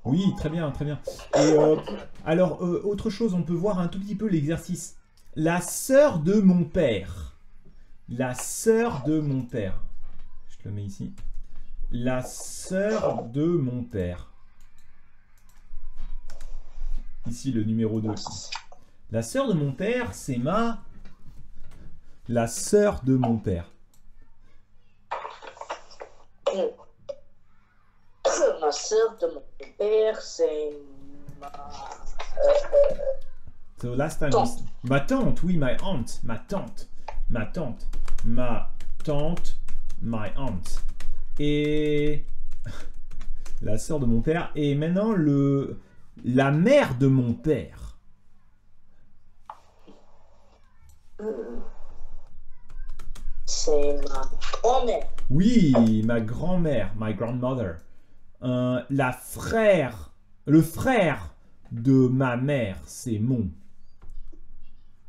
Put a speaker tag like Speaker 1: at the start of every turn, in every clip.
Speaker 1: Oui, très bien, très bien. Et alors, autre chose, on peut voir un tout petit peu l'exercice. La sœur de mon père. La sœur de mon père. Je te le mets ici. La sœur de mon père. Ici, le numéro 2. La sœur de mon père, c'est ma... La sœur de mon père.
Speaker 2: Ma sœur de mon père, c'est ma...
Speaker 1: So last time
Speaker 2: Tante.
Speaker 1: ma tante, oui, my aunt, ma tante, ma tante, ma tante, my aunt. Et la sœur de mon père. Et maintenant la mère de mon père.
Speaker 2: C'est ma grand-mère.
Speaker 1: Oui, ma grand-mère, my grandmother. Le frère de ma mère, c'est mon.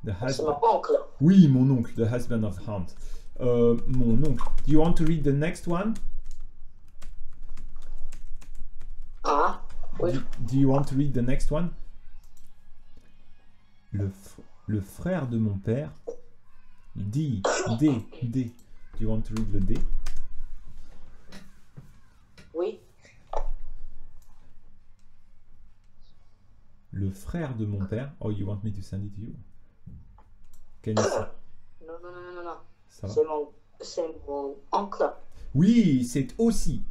Speaker 1: The
Speaker 2: C'est
Speaker 1: husband.
Speaker 2: mon oncle.
Speaker 1: Oui, mon oncle, the husband of aunt. Mon oncle. Do you want to read the next one?
Speaker 2: Ah, oui.
Speaker 1: Do you want to read the next one? Le frère de mon père. D. Do you want to read le D?
Speaker 2: Oui.
Speaker 1: Le frère de mon père. Oh, you want me to send it to you? Can you see?
Speaker 2: Non.
Speaker 1: Ça va?
Speaker 2: C'est mon oncle.
Speaker 1: Oui, c'est aussi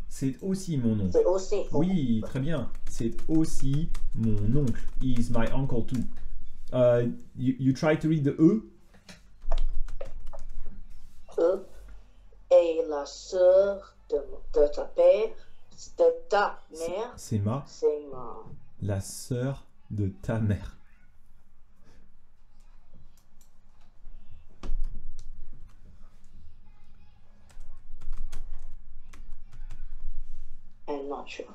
Speaker 1: mon oncle.
Speaker 2: C'est aussi mon
Speaker 1: Oui, très bien. C'est aussi mon oncle. He is my uncle too. You try to read the E?
Speaker 2: Et la sœur de ta père, de ta mère,
Speaker 1: C'est ma.
Speaker 2: c'est ma...
Speaker 1: La sœur de ta mère.
Speaker 2: I'm not sure.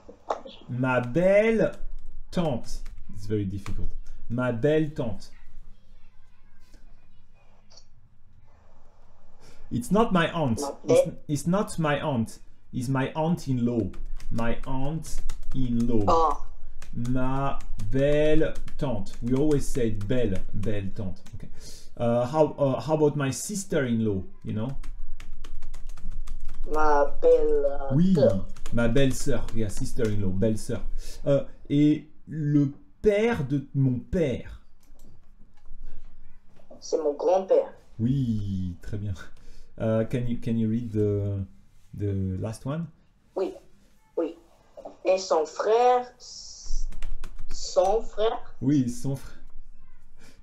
Speaker 1: Ma belle tante. It's very difficult. Ma belle tante. It's not my aunt. It's not my aunt. It's my aunt-in-law. My aunt-in-law.
Speaker 2: Ah,
Speaker 1: Ma belle tante. We always say belle tante. Okay. How about my sister-in-law? You know?
Speaker 2: ma belle
Speaker 1: Oui,
Speaker 2: sœur.
Speaker 1: ma belle-sœur. Yeah, sister-in-law, belle-sœur. Et le père de mon père.
Speaker 2: C'est mon grand-père.
Speaker 1: Oui, très bien. Can you read the last one?
Speaker 2: Oui. Et son frère,
Speaker 1: Oui, son frère.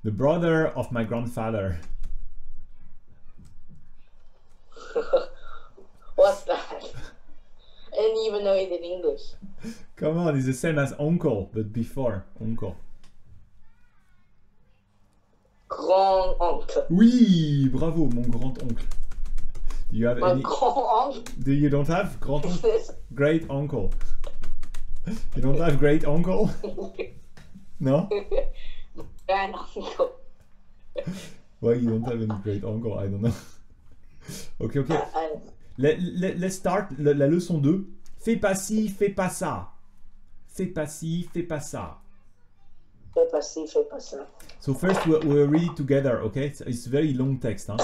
Speaker 1: The brother of my grandfather.
Speaker 2: What's that? I didn't even know it in English.
Speaker 1: Come on, it's the same as uncle, but before uncle.
Speaker 2: Grand-oncle.
Speaker 1: Oui, bravo, mon grand-oncle. Do you have
Speaker 2: My
Speaker 1: any?
Speaker 2: grand-oncle.
Speaker 1: Do you don't have grand-oncle? Great uncle. You don't have great uncle? No?
Speaker 2: Grand-oncle.
Speaker 1: Why you don't have any great uncle? I don't know. Ok. Let's start la leçon 2. Fais pas ci, fais pas ça. Fais pas ci, fais pas ça.
Speaker 2: Fais pas ci, fais pas ça.
Speaker 1: So first we'll read it together, okay? It's very long text. Hein?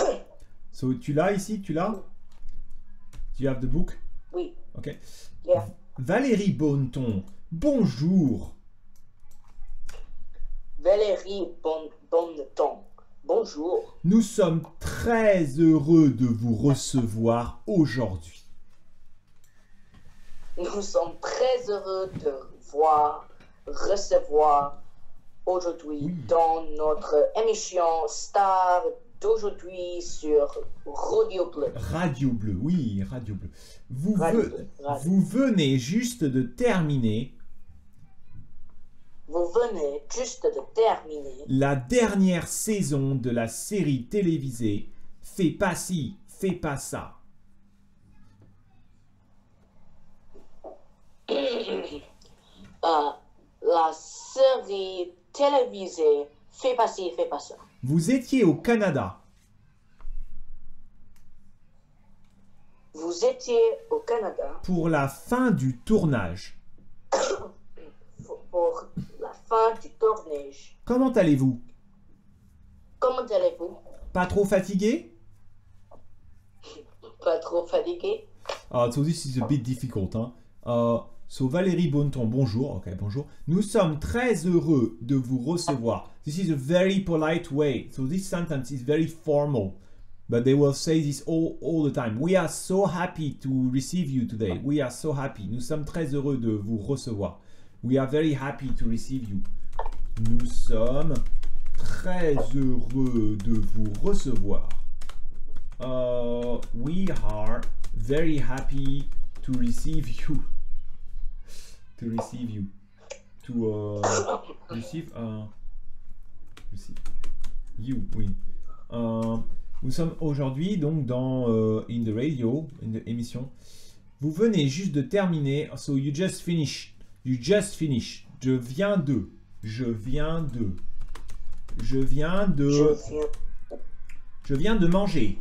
Speaker 1: So tu l'as ici, tu l'as? Do you have the book?
Speaker 2: Oui.
Speaker 1: Okay.
Speaker 2: Yeah.
Speaker 1: Valérie Bonneton, bonjour.
Speaker 2: Valérie Bonneton. Bonjour.
Speaker 1: Nous sommes très heureux de vous recevoir aujourd'hui.
Speaker 2: Nous sommes très heureux de recevoir aujourd'hui dans notre émission Star d'aujourd'hui sur Radio Bleu.
Speaker 1: Radio Bleu, oui, Radio Bleu. Vous venez juste de terminer la dernière saison de la série télévisée Fais pas ci, fais pas ça.
Speaker 2: La série télévisée Fais pas ci, fais pas ça.
Speaker 1: Vous étiez au Canada.
Speaker 2: Vous étiez au Canada
Speaker 1: pour la fin du tournage.
Speaker 2: allez-je?
Speaker 1: Comment allez-vous?
Speaker 2: Comment allez-vous?
Speaker 1: Pas trop fatigué?
Speaker 2: Pas trop fatigué?
Speaker 1: So this is a bit difficult. Hein? So Valérie Bonneton, bonjour. Ok, bonjour. Nous sommes très heureux de vous recevoir. This is a very polite way. So this sentence is very formal. But they will say this all the time. We are so happy to receive you today. We are so happy. Nous sommes très heureux de vous recevoir. We are very happy to receive you. Nous sommes très heureux de vous recevoir. We are very happy to receive you. To receive you. To receive you, oui. Nous sommes aujourd'hui donc dans In the Radio, une émission. Vous venez juste de terminer. So you just finished. You just finished. Je viens de. Je viens de. Je viens de. Je viens de manger.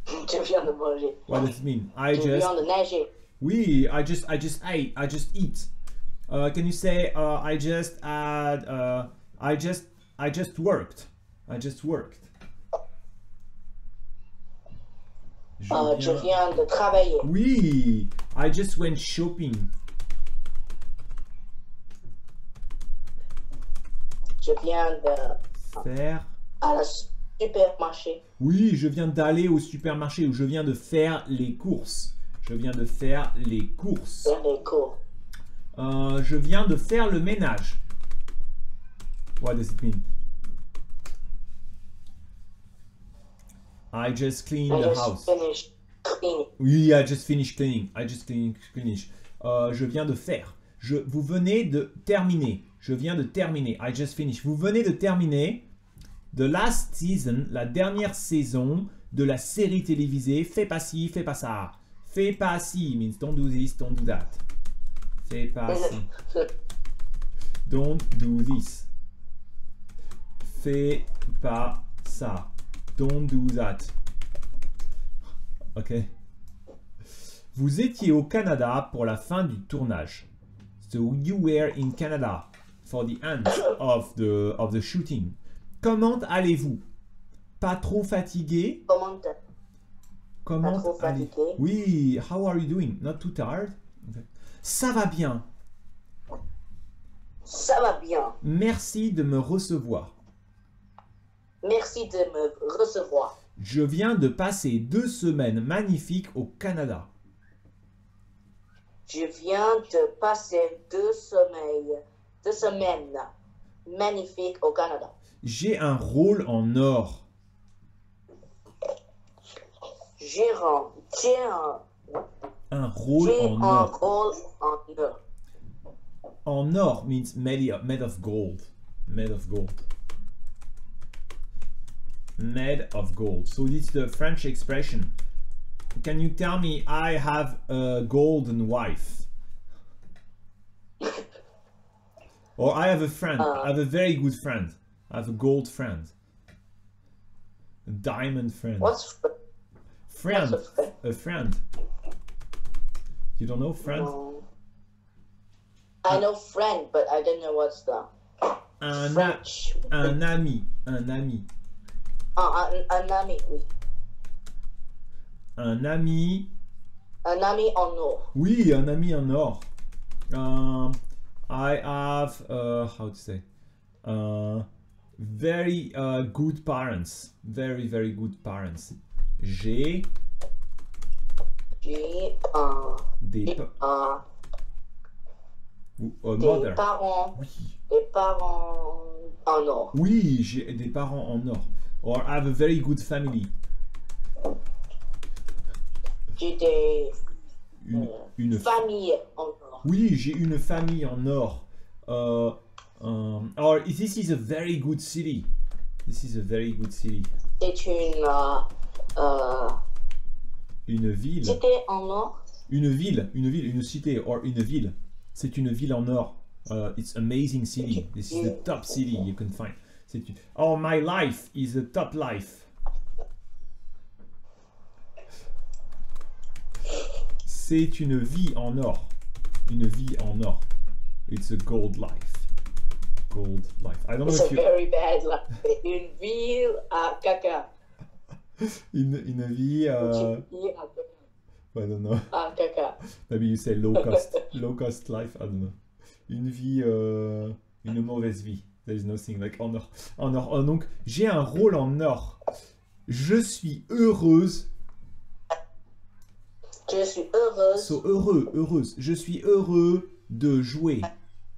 Speaker 2: Je viens de manger.
Speaker 1: What does it mean?
Speaker 2: Je viens de nager.
Speaker 1: Oui, I just ate. I just eat. Can you say I just had? I just worked. I just worked.
Speaker 2: Je viens de travailler.
Speaker 1: Oui, I just went shopping.
Speaker 2: Je viens de
Speaker 1: Faire.
Speaker 2: à la supermarché.
Speaker 1: Oui, je viens d'aller au supermarché ou je viens de faire les courses. Je viens de faire les courses.
Speaker 2: Faire les cours.
Speaker 1: Je viens de faire le ménage. What does it mean? I just cleaned the house.
Speaker 2: Finished cleaning.
Speaker 1: Oui, I just finished cleaning. I just finished. Je viens de faire. Vous venez de terminer. Je viens de terminer. I just finished. Vous venez de terminer the last season, la dernière saison de la série télévisée Fais pas ci, fais pas ça. Fais pas ci means don't do this, don't do that. Fais pas ci. Don't do this. Fais pas ça. Don't do that. Ok. Vous étiez au Canada pour la fin du tournage. So you were in Canada for the end of the shooting. Comment allez-vous? Pas trop fatigué? Comment
Speaker 2: pas trop fatigué?
Speaker 1: Oui, how are you doing? Not too tired? Okay. Ça va bien.
Speaker 2: Ça va bien.
Speaker 1: Merci de me recevoir.
Speaker 2: Merci de me recevoir.
Speaker 1: Je viens de passer 2 semaines magnifiques au Canada.
Speaker 2: Je viens de passer 2 semaines magnifiques au Canada.
Speaker 1: J'ai un rôle en or.
Speaker 2: J'ai
Speaker 1: Un rôle en
Speaker 2: un
Speaker 1: or.
Speaker 2: rôle en or.
Speaker 1: En or means made of gold. Made of gold. Made of gold. So this is the French expression. Can you tell me I have a golden wife? Or I have a friend. I have a very good friend. I have a gold friend. A diamond friend.
Speaker 2: What's
Speaker 1: Friend.
Speaker 2: What's a friend?
Speaker 1: A friend. You don't know friend?
Speaker 2: No. I know friend, but I don't know what's the French.
Speaker 1: Un ami. Un ami.
Speaker 2: Un ami, oui.
Speaker 1: Un ami.
Speaker 2: Un ami en or.
Speaker 1: Oui, un ami en or. I have, how to say, very good parents. Very, very good parents. J'ai des mother.
Speaker 2: Parents.
Speaker 1: Oui.
Speaker 2: Des parents en or.
Speaker 1: Oui, j'ai des parents en or. Or I have a very good family.
Speaker 2: J'ai des
Speaker 1: Une
Speaker 2: famille en or.
Speaker 1: Oui, j'ai une famille en or. Or this is a very good city. This is a very good city.
Speaker 2: C'est
Speaker 1: Une ville.
Speaker 2: cité en or.
Speaker 1: Une cité, or une ville. C'est une ville en or. It's amazing city. This is the top city you can find. Oh, my life is a top life. C'est une vie en or. Une vie en or. It's a gold life. difficult life. I don't know
Speaker 2: It's a
Speaker 1: if you...
Speaker 2: very bad life. Une ville à caca.
Speaker 1: Une vie...
Speaker 2: Une ville à caca.
Speaker 1: I don't know.
Speaker 2: À caca.
Speaker 1: Maybe you say low cost. Low cost life, I don't know. Une vie... une mauvaise vie. There is nothing like en or. En or. Oh, donc, j'ai un rôle en or. Je suis heureuse.
Speaker 2: Je suis heureuse.
Speaker 1: So, heureuse. Je suis heureux de jouer.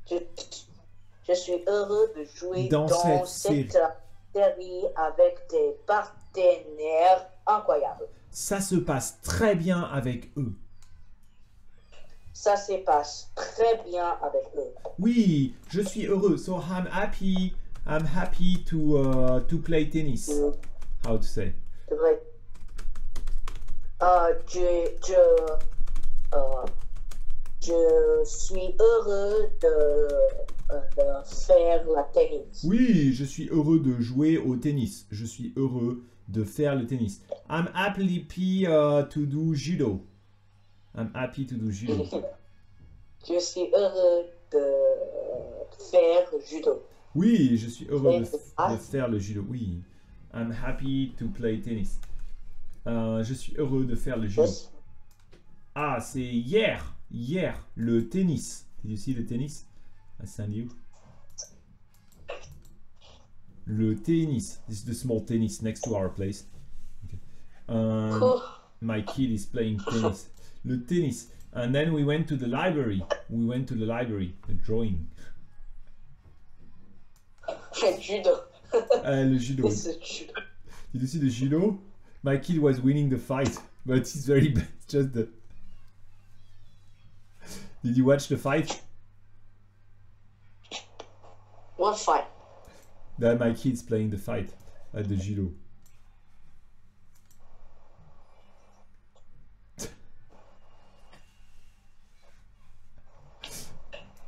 Speaker 2: Je suis heureux de jouer
Speaker 1: Dans
Speaker 2: dans
Speaker 1: cette
Speaker 2: série avec des partenaires incroyables.
Speaker 1: Ça se passe très bien avec eux.
Speaker 2: Ça se passe très bien avec eux.
Speaker 1: Oui, je suis heureux. So I'm happy to play tennis. How to say?
Speaker 2: C'est vrai. Je suis heureux de faire la tennis.
Speaker 1: Oui, je suis heureux de jouer au tennis. Je suis heureux de faire le tennis. I'm happy to do judo. I'm happy to do judo.
Speaker 2: Je suis heureux de faire judo.
Speaker 1: Oui, je suis heureux de faire le judo. Oui. I'm happy to play tennis. Je suis heureux de faire le judo. Ah, c'est hier. Hier, le tennis. Did you see the tennis? I send you. Le tennis. This is the small tennis next to our place. Okay. My kid is playing tennis. Le tennis. And then we went to the library. We went to the library. The drawing.
Speaker 2: Judo.
Speaker 1: Le judo.
Speaker 2: C'est judo.
Speaker 1: Did you see the judo? My kid was winning the fight, but it's very bad. It's just the... Did you watch the fight?
Speaker 2: What fight?
Speaker 1: That my kid's playing the fight at the judo.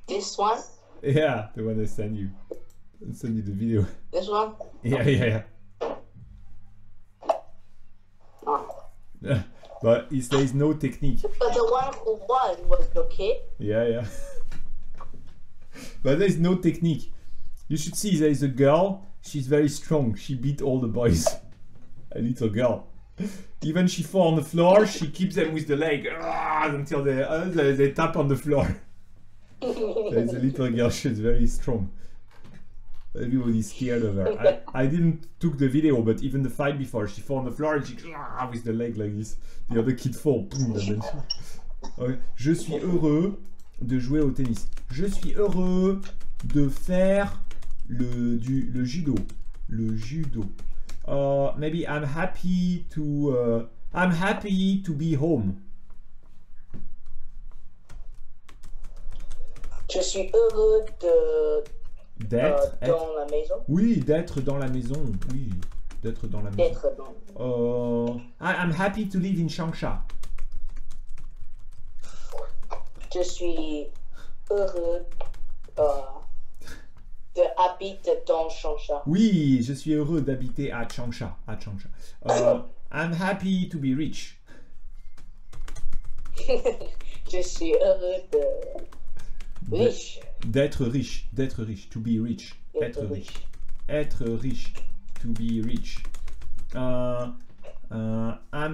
Speaker 2: This one?
Speaker 1: Yeah, the one I sent you. I sent you the video.
Speaker 2: This one?
Speaker 1: Yeah.
Speaker 2: Oh.
Speaker 1: But there is no technique.
Speaker 2: But the one who won was the kid.
Speaker 1: Yeah. But there is no technique. You should see there is a girl. She's very strong. She beat all the boys. A little girl. Even she fall on the floor, she keeps them with the leg until they tap on the floor. There's a little girl. She's very strong. Everybody's scared of her. I didn't took the video, but even the fight before, she fall on the floor and she with the leg like this. The other kid fall. And then okay. Je suis heureux de jouer au tennis. Je suis heureux de faire le judo. Le judo. Maybe I'm happy to be home.
Speaker 2: Je suis heureux
Speaker 1: D'être
Speaker 2: dans la maison.
Speaker 1: Oui, d'être dans la maison. Oui, d'être dans la maison.
Speaker 2: D'être dans.
Speaker 1: I'm happy to live in Changsha.
Speaker 2: Je suis heureux d'habiter dans Changsha.
Speaker 1: Oui, je suis heureux d'habiter à Changsha. I'm happy to be rich.
Speaker 2: Je suis heureux riche.
Speaker 1: D'être riche. To be rich. Être riche. To be rich. I'm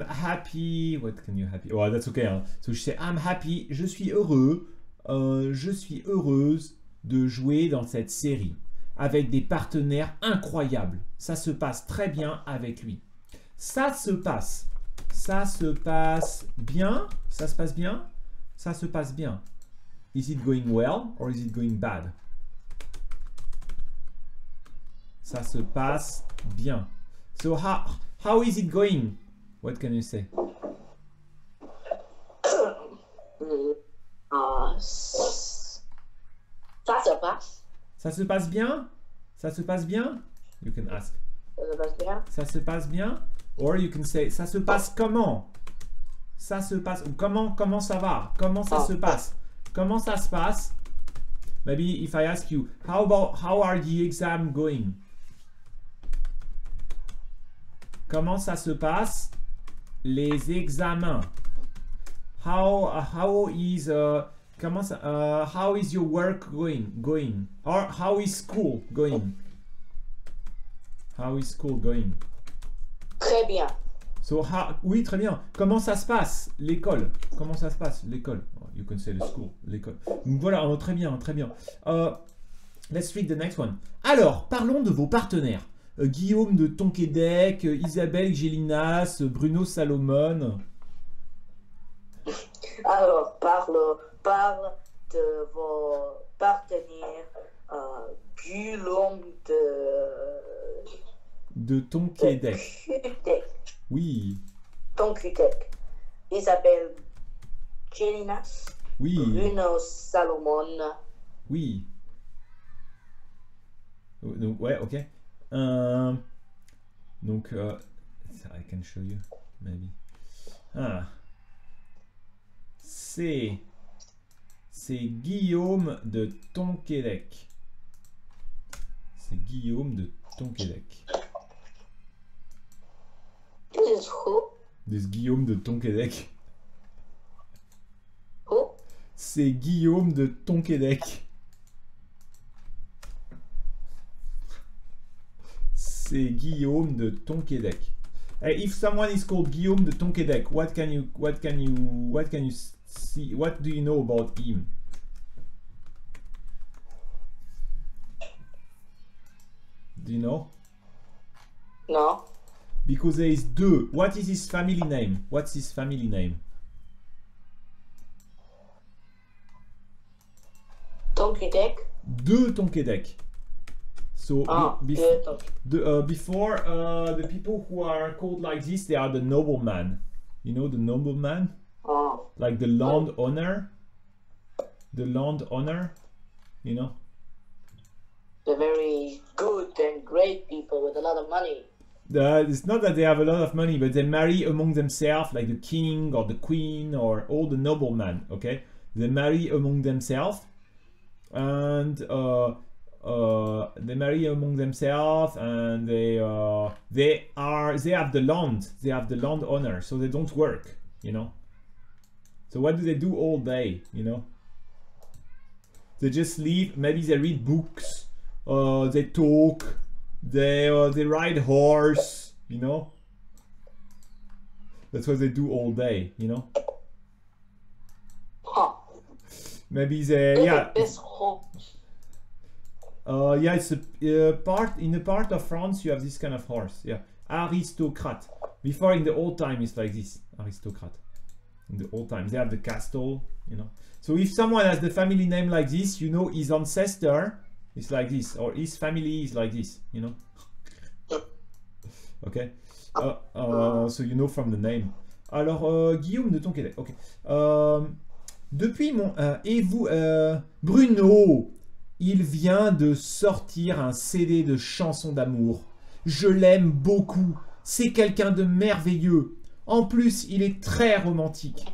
Speaker 1: happy. What can you happy? Oh, that's okay. Hein. So je sais, I'm happy. Je suis heureux. Je suis heureuse de jouer dans cette série avec des partenaires incroyables. Ça se passe très bien avec lui. Ça se passe bien. Ça se passe bien. Is it going well or is it going bad? Ça se passe bien. So how is it going? What can you say?
Speaker 2: Ça se passe.
Speaker 1: Ça se passe bien? Ça se passe bien? You can ask.
Speaker 2: Ça se passe bien.
Speaker 1: Ça se passe bien? Or you can say, ça se passe comment? Ça se passe, comment ça va? Comment ça se passe? Comment ça se passe? Maybe if I ask you, how are the exams going? Comment ça se passe? Les examens. How is comment ça? How is your work going? Or how is school going? How is school going?
Speaker 2: Très bien.
Speaker 1: So oui, très bien. Comment ça se passe l'école? Comment ça se passe l'école? Oh, you can say the school, l'école. Donc voilà, très bien, très bien. Let's read the next one. Alors, parlons de vos partenaires. Guillaume de Tonquédec, Isabelle Gélinas, Bruno Salomon.
Speaker 2: Alors, parle de vos partenaires. Guillaume
Speaker 1: de Tonquédec.
Speaker 2: Tonquédec.
Speaker 1: Oui.
Speaker 2: Tonquédec. Isabelle Gélinas.
Speaker 1: Oui.
Speaker 2: Bruno Salomon.
Speaker 1: Oui. Donc, ouais, ok. Donc, I can show you, maybe. Ah. C'est Guillaume de Tonquédec. C'est Guillaume de Tonquédec.
Speaker 2: This is who?
Speaker 1: This Guillaume de Tonquédec.
Speaker 2: Who?
Speaker 1: C'est Guillaume de Tonquédec. C'est Guillaume de Tonquédec. If someone is called Guillaume de Tonquédec, what can you see? What do you know about him? Do you know?
Speaker 2: No.
Speaker 1: Because there is deux. What is his family name? What's his family name?
Speaker 2: Tonquédec.
Speaker 1: De Tonquédec. So before the people who are called like this, they are the nobleman. You know the nobleman?
Speaker 2: Oh.
Speaker 1: Like the landowner. The landowner, you know?
Speaker 2: They're very good and great people with a lot of money.
Speaker 1: It's not that they have a lot of money, but they marry among themselves, like the king or the queen or all the noblemen, okay? They marry among themselves, and they marry among themselves, and they have the land, they have the land owner, so they don't work, you know? So what do they do all day, you know? They just live, maybe they read books, they talk, they ride horse, you know? That's what they do all day, you know?
Speaker 2: Huh.
Speaker 1: Maybe they, yeah.
Speaker 2: This whole...
Speaker 1: Yeah, it's a part, in a part of France you have this kind of horse, yeah. Aristocrat. Before in the old time it's like this, aristocrat. In the old times they have the castle, you know. So if someone has the family name like this, you know his ancestor is like this, or his family is like this, you know. Okay. So you know from the name. Alors Guillaume de Tonquédec. Ok. Depuis mon et vous Bruno, il vient de sortir un CD de chansons d'amour. Je l'aime beaucoup. C'est quelqu'un de merveilleux. En plus, il est très romantique.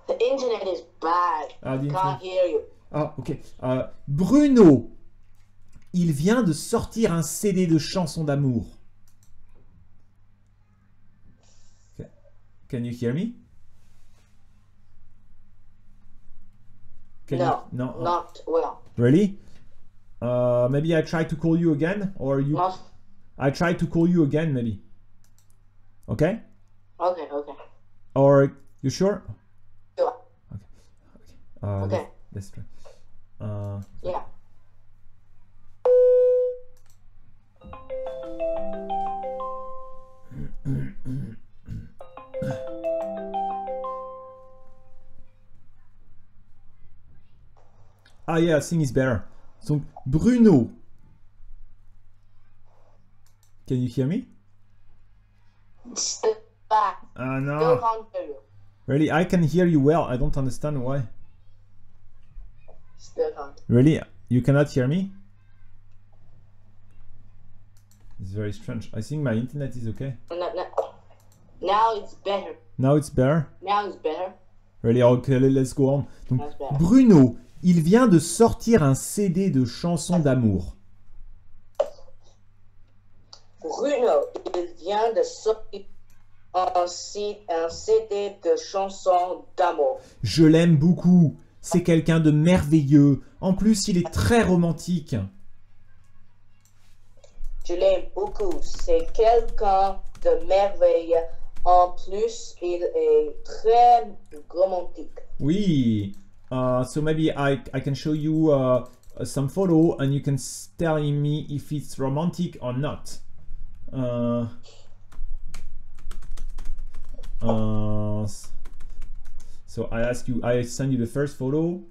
Speaker 2: The internet is bad. Can't hear you.
Speaker 1: Ah, ok. Bruno, il vient de sortir un CD de chansons d'amour. Can you hear me?
Speaker 2: No,
Speaker 1: no,
Speaker 2: not well.
Speaker 1: Really? Maybe I try to call you again, or you.
Speaker 2: Not...
Speaker 1: I try to call you again, maybe. Okay?
Speaker 2: Okay, okay.
Speaker 1: Or you sure?
Speaker 2: Sure.
Speaker 1: Okay.
Speaker 2: Okay.
Speaker 1: Let's try.
Speaker 2: Yeah.
Speaker 1: Ah yeah, I think it's better. So Bruno. Can you hear me?
Speaker 2: Still bad.
Speaker 1: Ah
Speaker 2: Still
Speaker 1: no.
Speaker 2: can't hear you.
Speaker 1: Really, I can hear you well. I don't understand why.
Speaker 2: Still can't.
Speaker 1: Really? You cannot hear me? It's very strange. I think my internet is okay.
Speaker 2: No. Now it's better.
Speaker 1: Now it's better?
Speaker 2: Now it's better.
Speaker 1: Really? Okay, let's go on. Donc,
Speaker 2: That's better.
Speaker 1: Bruno, il vient de sortir un CD de chansons d'amour.
Speaker 2: Bruno, il vient de sortir un CD de chansons d'amour.
Speaker 1: Je l'aime beaucoup. C'est quelqu'un de merveilleux. En plus, il est très romantique.
Speaker 2: Je l'aime beaucoup. C'est quelqu'un de merveilleux. En plus, il est très romantique.
Speaker 1: Oui. So maybe I can show you some photo and you can tell me if it's romantic or not. So I send you the first photo.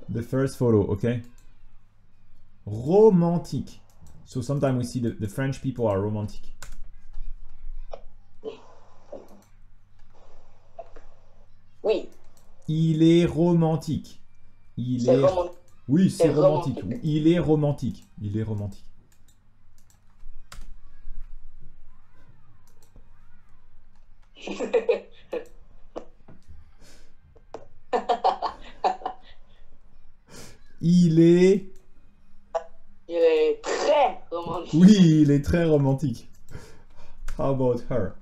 Speaker 1: The first photo, okay? Romantique. So sometimes we see the French people are romantic.
Speaker 2: Oui.
Speaker 1: Il est romantique. Il
Speaker 2: C'est
Speaker 1: est...
Speaker 2: romantique.
Speaker 1: Oui, c'est
Speaker 2: C'est
Speaker 1: romantique.
Speaker 2: romantique.
Speaker 1: Il est romantique. Il est romantique. Il est...
Speaker 2: Il est très romantique.
Speaker 1: Oui, il est très romantique. How about her?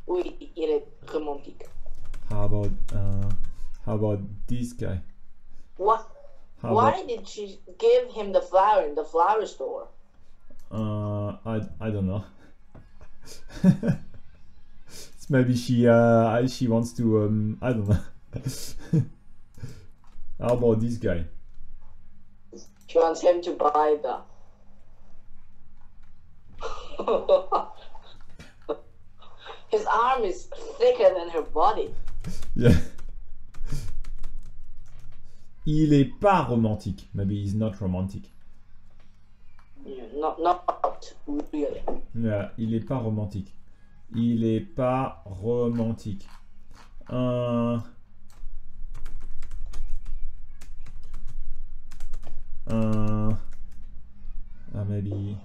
Speaker 2: Oui, il est romantique.
Speaker 1: How about this guy?
Speaker 2: What?
Speaker 1: How
Speaker 2: Why did she give him the flower in the flower store?
Speaker 1: I don't know. Maybe she wants to I don't know. How about this guy?
Speaker 2: She wants him to buy the. His arm is thicker than her body.
Speaker 1: Yeah. Il est pas romantique. Maybe he's not romantic.
Speaker 2: Yeah, not really.
Speaker 1: Yeah, il est pas romantique. Il est pas romantique. Maybe.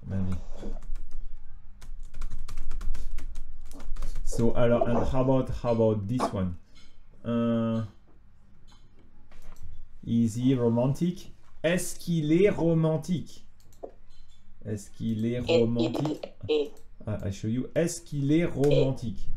Speaker 1: Maybe. So, alors, and how about this one? Is he romantic? Est-ce qu'il est romantique? Est-ce qu'il est romantique? I show you. Est-ce qu'il est romantique?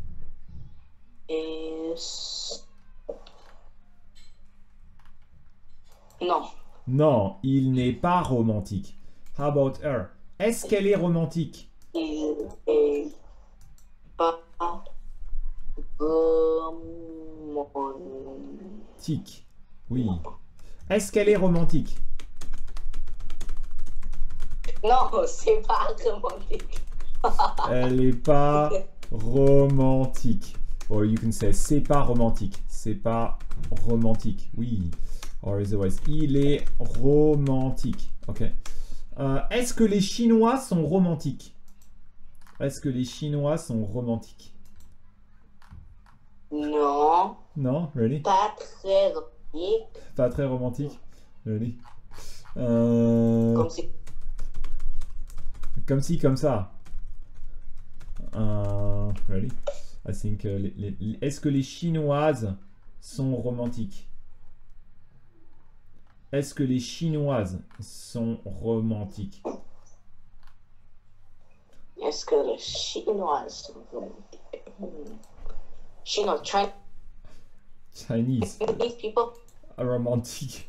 Speaker 2: Non.
Speaker 1: Non, il n'est pas romantique. How about her? Est-ce qu'elle est romantique?
Speaker 2: Il est pas
Speaker 1: Tic. Oui. Est-ce qu'elle est romantique?
Speaker 2: Non, c'est pas romantique.
Speaker 1: Elle est pas romantique. Or you can say c'est pas romantique. C'est pas romantique. Oui. Or otherwise, il est romantique. Ok. Est-ce que les Chinois sont romantiques? Est-ce que les Chinois sont romantiques?
Speaker 2: Non.
Speaker 1: Non, really?
Speaker 2: Pas très romantique.
Speaker 1: Pas très romantique? Really?
Speaker 2: Comme si.
Speaker 1: Comme ci, comme ça. Really? I think, est-ce que les Chinoises sont romantiques? Est-ce que les Chinoises sont romantiques?
Speaker 2: Est-ce que les Chinoises sont romantiques? Chinois,
Speaker 1: Chinese
Speaker 2: Chinese people?
Speaker 1: are romantic.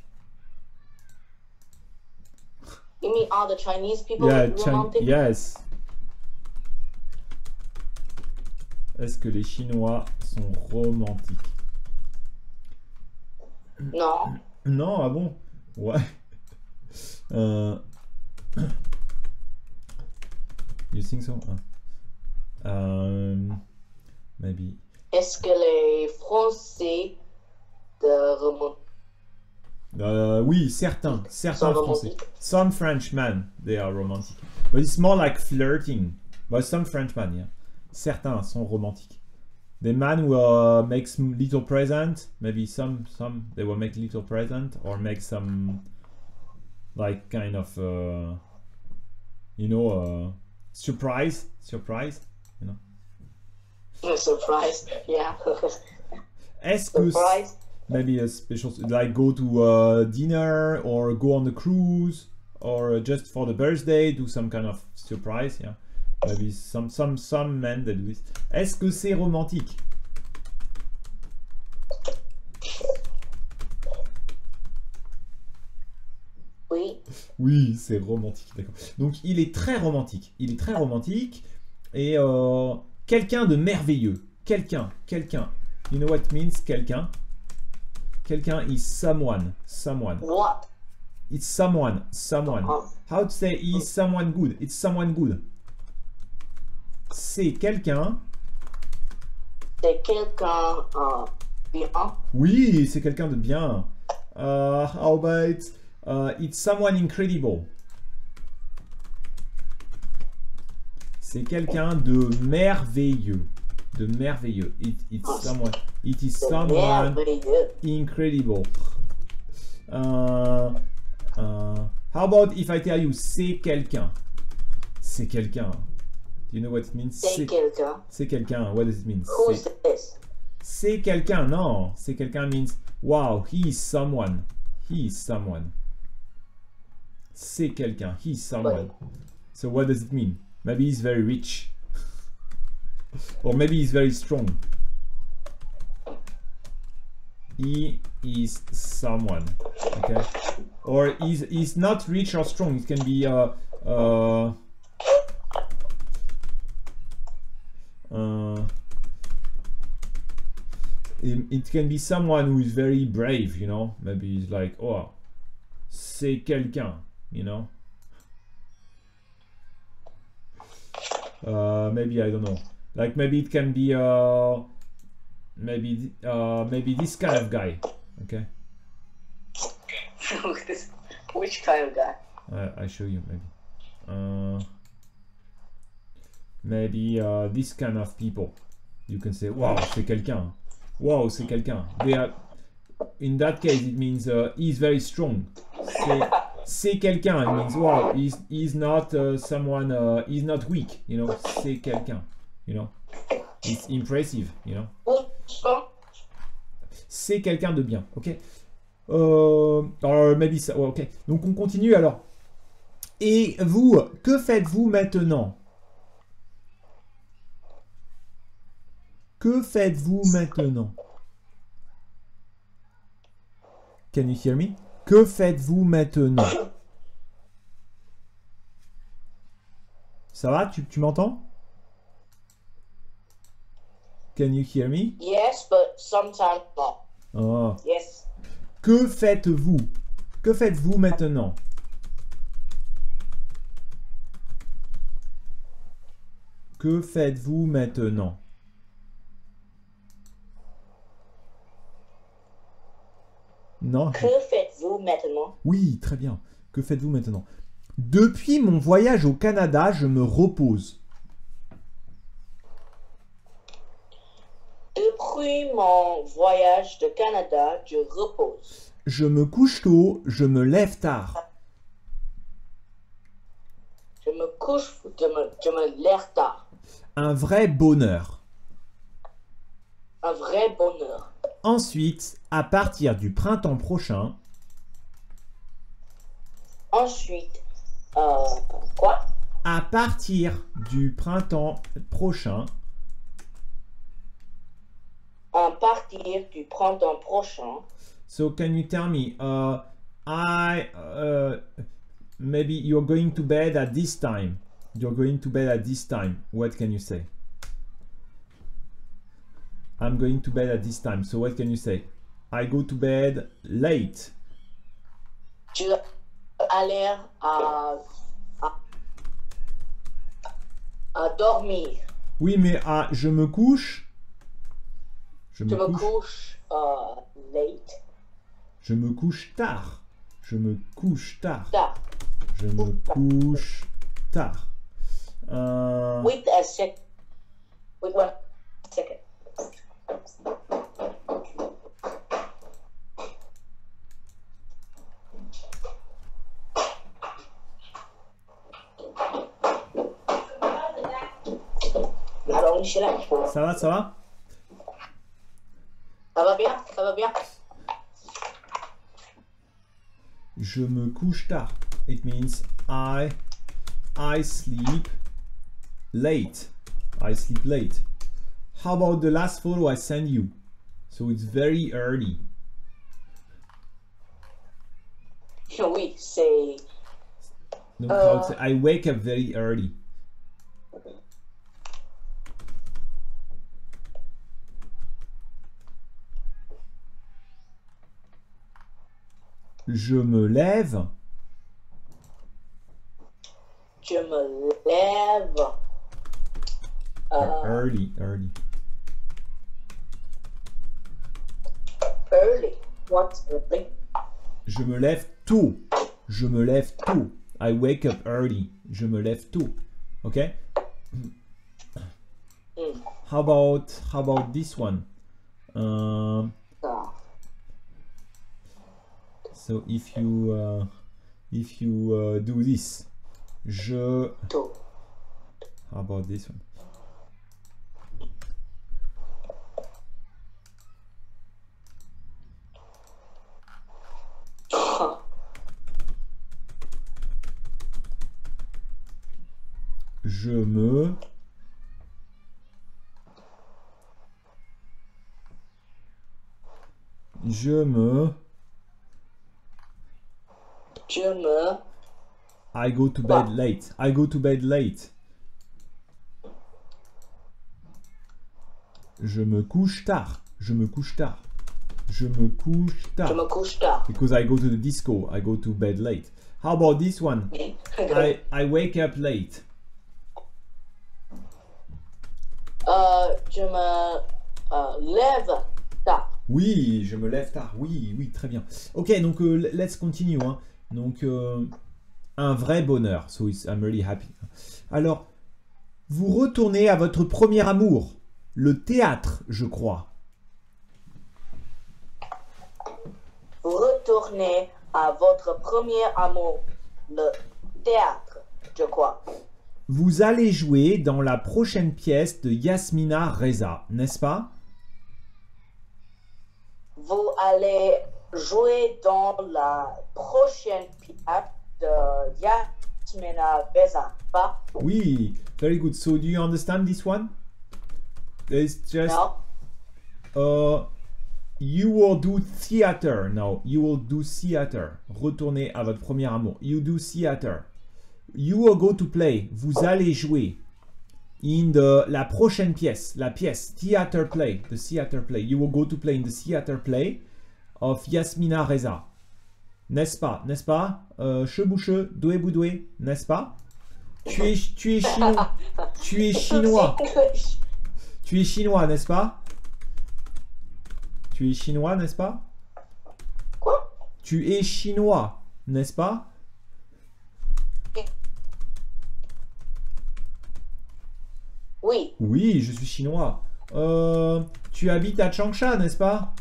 Speaker 2: You mean all the Chinese people
Speaker 1: Yeah,
Speaker 2: romantic?
Speaker 1: yes. Est-ce que les Chinois sont romantiques?
Speaker 2: Non.
Speaker 1: Non, ah bon? Ouais. You think so? Maybe.
Speaker 2: Est-ce que les Français de romantique?
Speaker 1: Oui, certains
Speaker 2: sont
Speaker 1: Français.
Speaker 2: romantiques?
Speaker 1: Some Frenchmen, they are romantic. But it's more like flirting. But some Frenchmen, yeah. Certains sont romantiques. The man who makes little present, maybe some they will make little present or make some like kind of you know surprise, you know.
Speaker 2: Surprise, yeah.
Speaker 1: Est-ce que
Speaker 2: Surprise.
Speaker 1: maybe a special, like go to a dinner or go on a cruise or just for the birthday, do some kind of surprise, yeah. Maybe some men that do this. Est-ce que c'est romantique?
Speaker 2: Oui.
Speaker 1: Oui, c'est romantique, d'accord. Donc il est très romantique. Il est très romantique et quelqu'un de merveilleux. Quelqu'un. You know what it means, quelqu'un? Quelqu'un is someone.
Speaker 2: What?
Speaker 1: It's someone. How to say is someone good? It's someone good. C'est quelqu'un.
Speaker 2: C'est quelqu'un bien.
Speaker 1: Oui, c'est quelqu'un de bien. How about it's someone incredible? C'est quelqu'un de merveilleux. De merveilleux. It is someone incredible. How about if I tell you c'est quelqu'un? C'est quelqu'un. Do you know what it means?
Speaker 2: C'est quelqu'un.
Speaker 1: C'est quelqu'un. What does it mean?
Speaker 2: Who is this?
Speaker 1: C'est quelqu'un. Non. C'est quelqu'un means wow, he is someone. He is someone. C'est quelqu'un. He is someone. So what does it mean? Maybe he's very rich. Or maybe he's very strong. He is someone. Okay. Or he's not rich or strong. It can be it can be someone who is very brave, you know. Maybe he's like, oh, c'est quelqu'un, you know. Maybe I don't know. Like maybe it can be maybe this kind of guy. Okay.
Speaker 2: Which kind of guy?
Speaker 1: I show you maybe. Maybe this kind of people. You can say, wow, c'est quelqu'un. Wow, c'est quelqu'un. They are, in that case, it means he's very strong. C'est quelqu'un. It means, wow, he's not someone, he's not weak, you know. C'est quelqu'un, you know. It's impressive, you know. C'est quelqu'un de bien, ok. Maybe ça, ouais, ok. Donc on continue alors. Et vous, que faites-vous maintenant? Que faites-vous maintenant? Can you hear me? Que faites-vous maintenant? Ça va? Tu m'entends? Can you hear me?
Speaker 2: Yes, but sometimes not.
Speaker 1: Oh.
Speaker 2: Yes.
Speaker 1: Que faites-vous? Que faites-vous maintenant? Que faites-vous maintenant? Non.
Speaker 2: Que faites-vous maintenant?
Speaker 1: Oui, très bien. Que faites-vous maintenant? Depuis mon voyage au Canada, je me repose.
Speaker 2: Depuis mon voyage de Canada, je repose.
Speaker 1: Je me couche tôt, je me lève tard.
Speaker 2: Je me couche, je me lève tard.
Speaker 1: Un vrai bonheur.
Speaker 2: Un vrai bonheur.
Speaker 1: Ensuite, à partir du printemps prochain,
Speaker 2: Ensuite, quoi?
Speaker 1: à partir du printemps prochain,
Speaker 2: À partir du printemps prochain.
Speaker 1: so can you tell me, maybe you're going to bed at this time. You're going to bed at this time. What can you say? I'm going to bed at this time. So what can you say? I go to bed late.
Speaker 2: Tu as l'air à dormir.
Speaker 1: Oui, mais je me couche. Je
Speaker 2: Je
Speaker 1: me
Speaker 2: me
Speaker 1: couche.
Speaker 2: couche late.
Speaker 1: Je me couche tard. Je me couche tard.
Speaker 2: Tard.
Speaker 1: Je me couche tard.
Speaker 2: Wait a sec. Wait 1 second. Alors, Michel,
Speaker 1: Ça va, ça va?
Speaker 2: ça va reviens.
Speaker 1: Je me couche tard. It means I sleep late. I sleep late. How about the last photo I sent you? So it's very early.
Speaker 2: Oui, c'est...
Speaker 1: Donc, I would say, I wake up very early. Je me lève.
Speaker 2: Je me lève.
Speaker 1: Early.
Speaker 2: Early. What's early?
Speaker 1: Je me lève tôt. Je me lève tôt. I wake up early. Je me lève tôt. Okay? How about this one? So if you do this, je. How about this one? Je me. I go to bed late. I go to bed late. Je me couche tard. Je me couche tard. Je me couche tard.
Speaker 2: Je me couche tard.
Speaker 1: Because I go to the disco. I go to bed late. How about this one? I wake up late.
Speaker 2: Je me lève tard.
Speaker 1: Oui, je me lève tard. Oui, très bien. Ok, donc let's continue. Hein. Donc, un vrai bonheur. So I'm really happy. Alors, vous retournez à votre premier amour, le théâtre, je crois.
Speaker 2: Vous retournez à votre premier amour, le théâtre, je crois.
Speaker 1: Vous allez jouer dans la prochaine pièce de Yasmina Reza, n'est-ce pas?
Speaker 2: Vous allez jouer dans la prochaine pièce de Yasmina Reza, pas?
Speaker 1: Oui, very good. So do you understand this one? It's just
Speaker 2: No.
Speaker 1: You will do theater now. You will do theater. Retournez à votre premier amour. You do theater. You will go to play. Vous allez jouer in la prochaine pièce. La pièce theater play. The theater play. You will go to play in the theater play of Yasmina Reza. N'est-ce pas? N'est-ce pas? Cheboucheux, doué boudoué, n'est-ce pas? Tu es chinois. Tu es chinois. Tu es chinois, n'est-ce pas? Tu es chinois, n'est-ce pas?
Speaker 2: Quoi?
Speaker 1: Tu es chinois, n'est-ce pas?
Speaker 2: Oui.
Speaker 1: Oui, je suis chinois. Tu habites à Changsha, n'est-ce pas?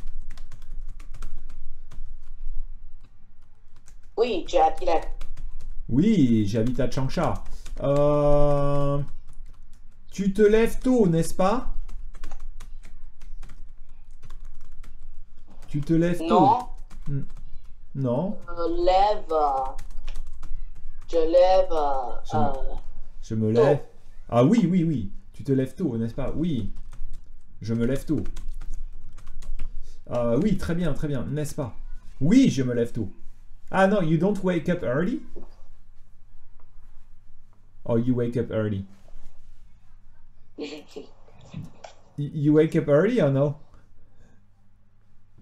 Speaker 2: Oui, j'habite là.
Speaker 1: Oui, j'habite à Changsha. Tu te lèves tôt, n'est-ce pas? Tu te lèves tôt? Non.
Speaker 2: Je lève.
Speaker 1: Je me lève. Ah oui, oui, oui. Tu te lèves tôt, n'est-ce pas? Oui. Je me lève tôt. Oui, très bien, n'est-ce pas? Oui, je me lève tôt. Ah non, you don't wake up early? Or you wake up early? You wake up early or no?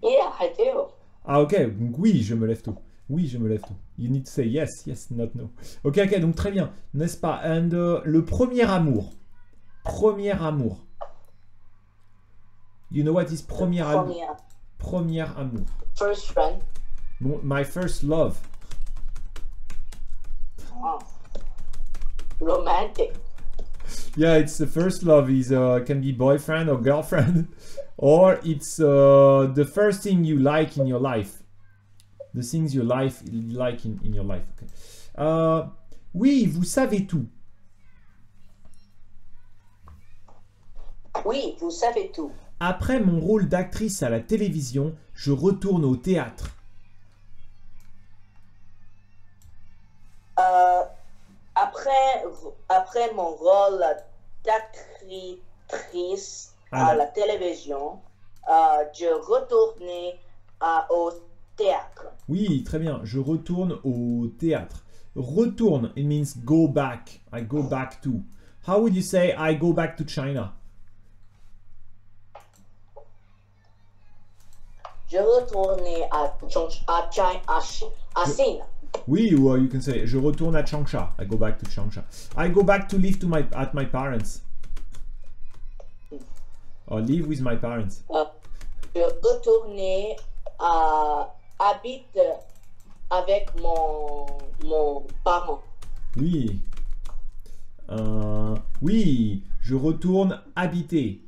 Speaker 2: Yeah, I do.
Speaker 1: Ah ok, donc oui, je me lève tôt. Oui, je me lève tôt. You need to say yes, yes, not no. Ok, ok, donc très bien, n'est-ce pas? And le premier amour. Premier amour. You know what is premier amour? Premier amour.
Speaker 2: First friend.
Speaker 1: My first love.
Speaker 2: Oh. Romantic.
Speaker 1: Yeah, it's the first love is can be boyfriend or girlfriend, or it's the first thing you like in your life. The things you like in your life. Okay. Oui, vous savez tout.
Speaker 2: Oui, vous savez tout.
Speaker 1: Après mon rôle d'actrice à la télévision, je retourne au théâtre.
Speaker 2: Après mon rôle d'actrice à la télévision, je retourne au théâtre.
Speaker 1: Oui, très bien. Je retourne au théâtre. Retourne, it means go back. I go back to. How would you say I go back to China?
Speaker 2: Je retourne à Chine.
Speaker 1: Oui, or you can say je retourne à Changsha. I go back to Changsha. I go back to live at my parents. Or live with my parents.
Speaker 2: Je retourne habite avec mon parent.
Speaker 1: Oui. Oui, je retourne habiter.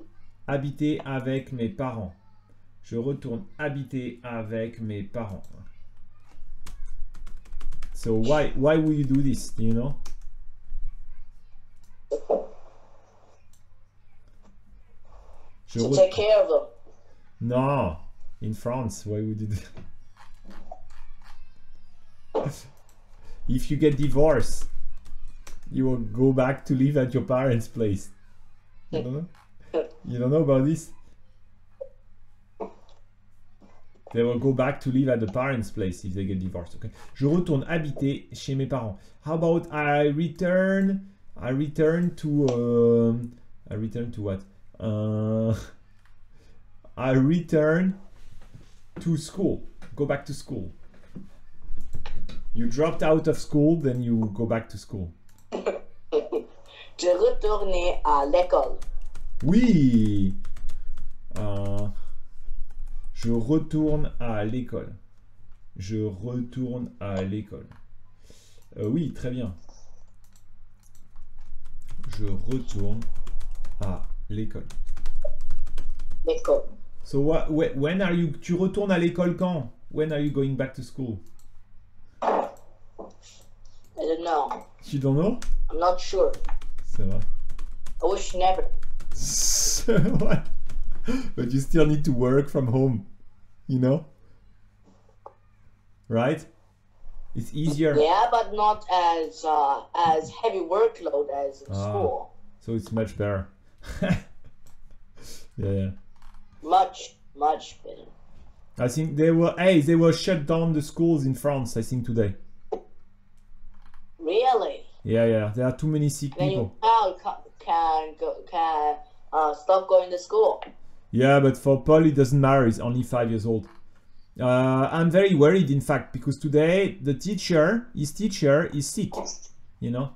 Speaker 1: Habiter avec mes parents. Je retourne habiter avec mes parents. So why would you do this? Do you know?
Speaker 2: To take care of them.
Speaker 1: No, in France, why would you do that? If you get divorced, you will go back to live at your parents' place. You don't know? You don't know about this? They will go back to live at the parents' place if they get divorced. Okay. Je retourne habiter chez mes parents. How about I return to what? I return to school. Go back to school. You dropped out of school, then you go back to school.
Speaker 2: Je retourne à l'école.
Speaker 1: Oui. Je retourne à l'école. Je retourne à l'école. Oui, très bien. Je retourne à l'école.
Speaker 2: L'école.
Speaker 1: So when are you? Tu retournes à l'école quand? When are you going back to school?
Speaker 2: I don't know.
Speaker 1: You don't know?
Speaker 2: I'm not sure.
Speaker 1: C'est vrai.
Speaker 2: I wish never.
Speaker 1: C'est vrai. But you still need to work from home. You know? Right? It's easier.
Speaker 2: Yeah, but not as heavy workload as in school.
Speaker 1: So it's much better. Yeah.
Speaker 2: Much better.
Speaker 1: I think they will shut down the schools in France, I think today.
Speaker 2: Really?
Speaker 1: Yeah. There are too many sick
Speaker 2: Then
Speaker 1: people.
Speaker 2: your child can stop going to school.
Speaker 1: Yeah, but for Paul it doesn't matter. He's only 5 years old. I'm very worried, in fact, because today his teacher is sick. You know?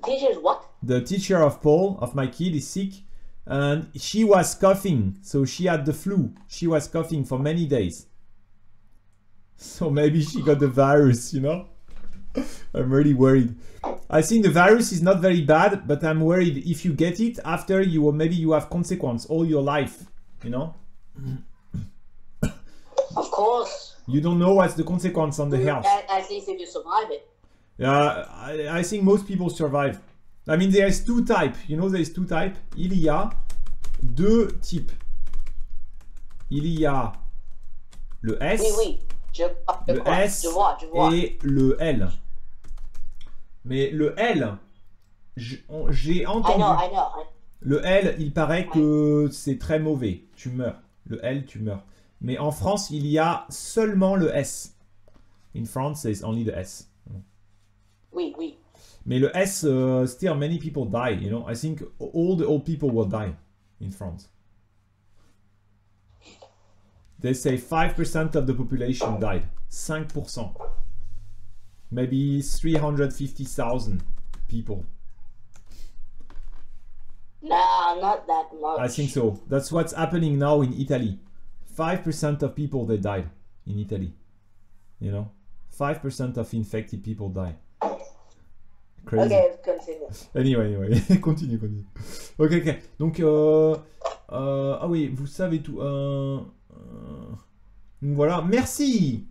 Speaker 2: Teachers what?
Speaker 1: The teacher of Paul, of my kid, is sick. And she was coughing, so she had the flu. She was coughing for many days. So maybe she got the virus, you know? I'm really worried. I think the virus is not very bad, but I'm worried if you get it after maybe you have consequence all your life, you know?
Speaker 2: Of course.
Speaker 1: You don't know what's the consequence on the health.
Speaker 2: At least if you survive it.
Speaker 1: Yeah, I think most people survive. I mean, there's two types. You know, there's two types. Il y a deux types. Il y a le S,
Speaker 2: oui.
Speaker 1: le S et le L. Mais le L, j'ai entendu.
Speaker 2: I know.
Speaker 1: Le L, il paraît que c'est très mauvais. Tu meurs. Le L, tu meurs. Mais en France, il y a seulement le S. In France, there's only the S.
Speaker 2: Oui.
Speaker 1: Mais le S, still many people die, you know. I think all the old people will die in France. They say 5% of the population died. 5%. Maybe 350,000 people.
Speaker 2: No, not that much.
Speaker 1: I think so. That's what's happening now in Italy. 5% of people they died in Italy. You know? 5% of infected people die. Crazy.
Speaker 2: Okay, continue.
Speaker 1: Anyway, continue. Ok. Donc, ah oui, vous savez tout. Voilà, merci.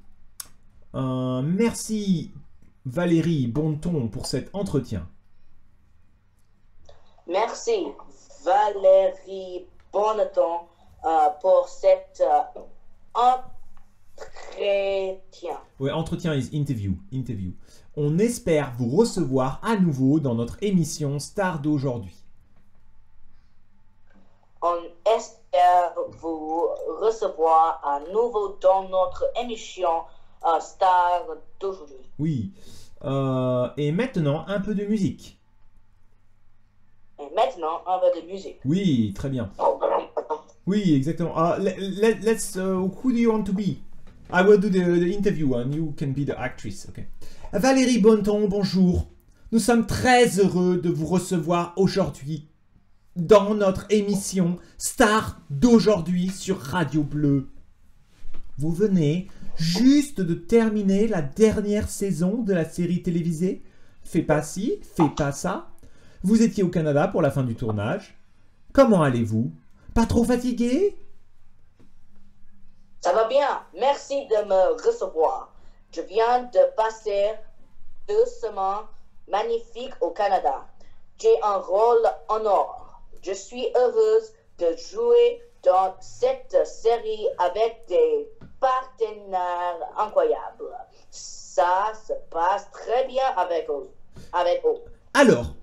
Speaker 1: Merci Valérie Bonton pour cet entretien.
Speaker 2: Merci Valérie bon temps pour cet entretien.
Speaker 1: Oui, entretien is interview. Interview. On espère vous recevoir à nouveau dans notre émission Star d'aujourd'hui.
Speaker 2: On espère vous recevoir à nouveau dans notre émission Star d'aujourd'hui.
Speaker 1: Oui. Et maintenant, un peu de musique.
Speaker 2: Et maintenant, un peu de musique.
Speaker 1: Oui, très bien. Oui, exactement. Let's. Who do you want to be? I will do the interview and you can be the actress. Okay. Valérie Bonneton, bonjour. Nous sommes très heureux de vous recevoir aujourd'hui dans notre émission Star d'aujourd'hui sur Radio Bleu. Vous venez juste de terminer la dernière saison de la série télévisée Fais pas ci, fais pas ça. Vous étiez au Canada pour la fin du tournage. Comment allez-vous? Pas trop fatigué?
Speaker 2: Ça va bien, merci de me recevoir. Je viens de passer 2 semaines magnifiques au Canada. J'ai un rôle en or. Je suis heureuse de jouer dans cette série avec des partenaires incroyables. Ça se passe très bien avec eux.
Speaker 1: Alors,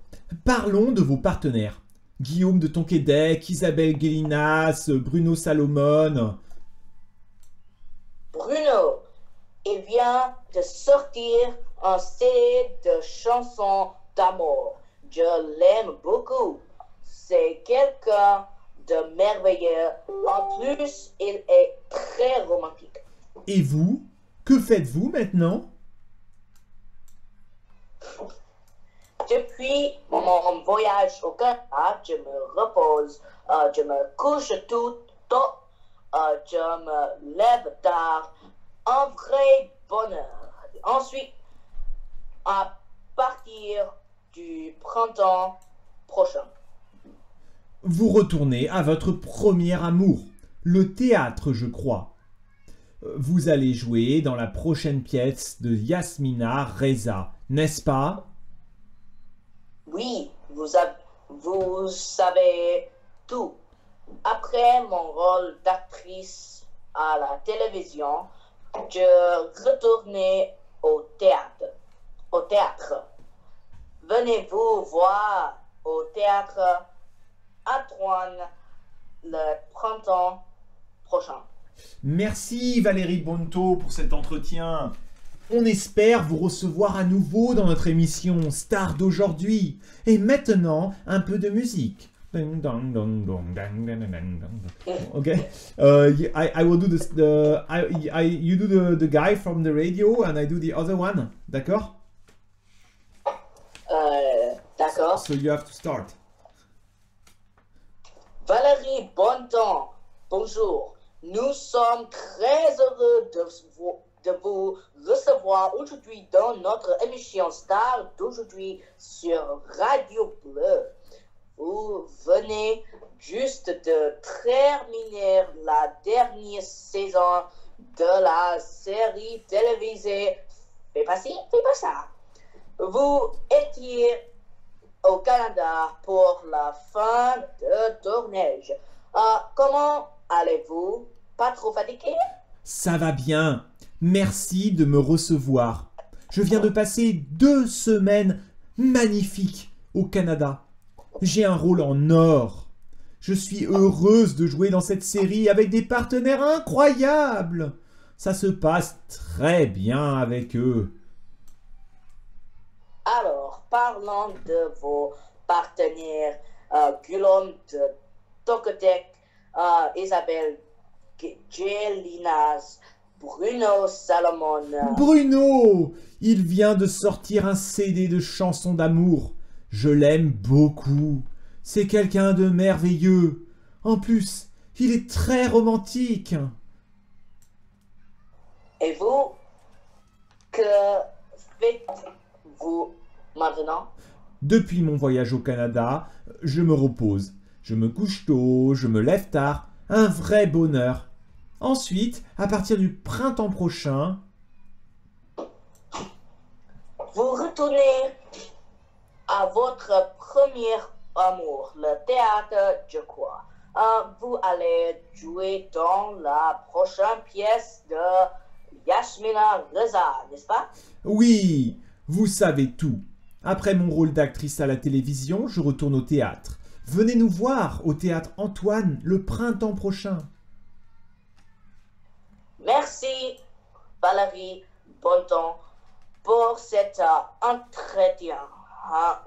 Speaker 1: parlons de vos partenaires. Guillaume de Tonquédec, Isabelle Guélinas, Bruno Salomon.
Speaker 2: Bruno, il vient de sortir un CD de chansons d'amour. Je l'aime beaucoup. C'est quelqu'un de merveilleux. En plus, il est très romantique.
Speaker 1: Et vous? Que faites-vous maintenant?
Speaker 2: Depuis mon voyage au Canada, je me repose, je me couche tôt, je me lève tard, un vrai bonheur. Ensuite, à partir du printemps prochain,
Speaker 1: Vous retournez à votre premier amour, le théâtre, je crois. Vous allez jouer dans la prochaine pièce de Yasmina Reza, n'est-ce pas?
Speaker 2: oui, vous savez tout. Après mon rôle d'actrice à la télévision, je retournais au théâtre. Venez-vous voir au théâtre Antoine le printemps prochain.
Speaker 1: Merci Valérie Bonneton pour cet entretien. On espère vous recevoir à nouveau dans notre émission Star d'aujourd'hui. Et maintenant, un peu de musique. Ding, dong, dong, dong, dang, dang, dang, dang, dong. Okay, I will do this. You do the guy from the radio and I do the other one. D'accord?
Speaker 2: D'accord.
Speaker 1: So you have to start.
Speaker 2: Valérie Bonneton, bonjour. Nous sommes très heureux de vous recevoir aujourd'hui dans notre émission Star d'aujourd'hui sur Radio Bleu. Vous venez juste de terminer la dernière saison de la série télévisée Fais pas ci, fais pas ça. Vous étiez au Canada pour la fin de tournage. Comment allez-vous? Pas trop fatigué?
Speaker 1: Ça va bien. Merci de me recevoir. Je viens de passer 2 semaines magnifiques au Canada. J'ai un rôle en or. Je suis heureuse de jouer dans cette série avec des partenaires incroyables. Ça se passe très bien avec eux.
Speaker 2: Alors, parlons de vos partenaires, Guillaume de Tonquédec, Isabelle Guélinas, Bruno Salomon.
Speaker 1: Bruno! Il vient de sortir un CD de chansons d'amour. Je l'aime beaucoup. C'est quelqu'un de merveilleux. En plus, il est très romantique.
Speaker 2: Et vous, que faites-vous maintenant?
Speaker 1: Depuis mon voyage au Canada, je me repose. Je me couche tôt, je me lève tard. Un vrai bonheur. Ensuite, à partir du printemps prochain,
Speaker 2: vous retournez à votre premier amour, le théâtre, je crois. vous allez jouer dans la prochaine pièce de Yasmina Reza, n'est-ce pas?
Speaker 1: Oui, vous savez tout. Après mon rôle d'actrice à la télévision, je retourne au théâtre. Venez nous voir au théâtre Antoine le printemps prochain.
Speaker 2: Merci, Valérie Bontemps, pour cet entretien.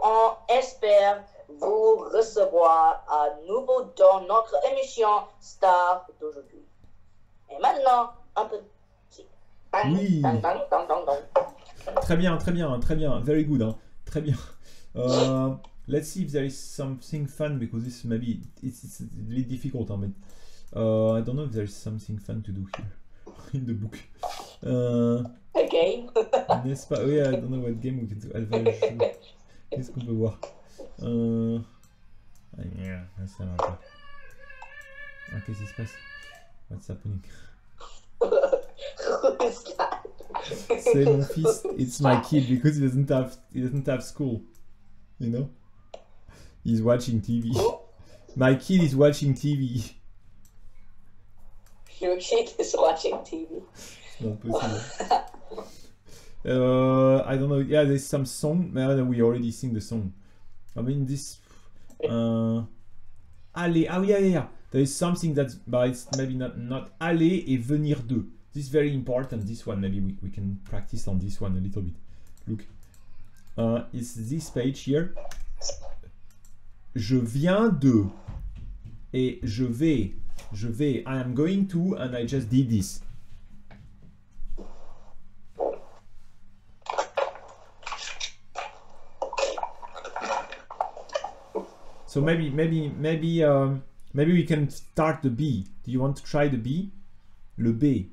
Speaker 2: On espère vous recevoir à nouveau dans notre émission Star d'aujourd'hui. Et maintenant, un petit... Bang,
Speaker 1: Oui.
Speaker 2: bang, bang, bang, bang, bang.
Speaker 1: Très bien, très bien, très bien. Very good, hein. Très bien. Let's see if there is something fun because this maybe it's a little difficult, hein, but I don't know if there is something fun to do here in the book.
Speaker 2: Okay.
Speaker 1: N'est-ce pas? Oui, I don't know what game we can do. Qu'est-ce qu'on peut voir? Ça va pas. Ah, qu'est-ce qui se passe? What's happening?
Speaker 2: Who's that?
Speaker 1: C'est mon fils. It's my kid because he doesn't have school. You know? He's watching TV. My kid is watching TV.
Speaker 2: Your kid is watching TV.
Speaker 1: Not possible. I don't know. Yeah, there's some song. We already sing the song. I mean this. Aller. Ah oui, yeah. There is something that's, but it's maybe not aller et venir de. This is very important. This one maybe we can practice on this one a little bit. Look, it's this page here. Je viens de et je vais. I am going to and I just did this. So maybe we can start the B. Do you want to try the B? Le B.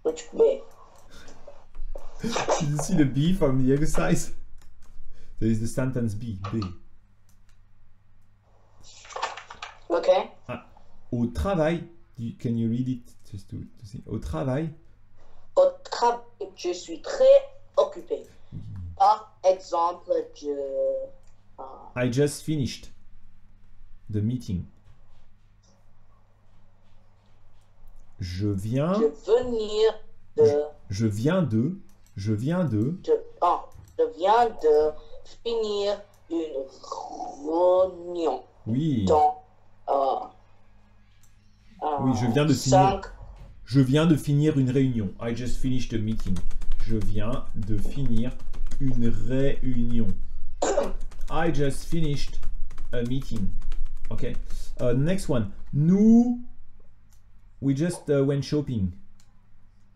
Speaker 2: Which way?
Speaker 1: Did you see the B from the exercise? There is the sentence B. B.
Speaker 2: Okay.
Speaker 1: Ah, au travail. Can you read it just to see? Au travail.
Speaker 2: Au travail, je suis très occupé. Par exemple,
Speaker 1: I just finished the meeting. Je viens de
Speaker 2: finir une réunion.
Speaker 1: Oui.
Speaker 2: Dans,
Speaker 1: oui, je viens de finir. Je viens de finir une réunion. I just finished a meeting. Je viens de finir une réunion. I just finished a meeting. Okay. Next one. We just went shopping.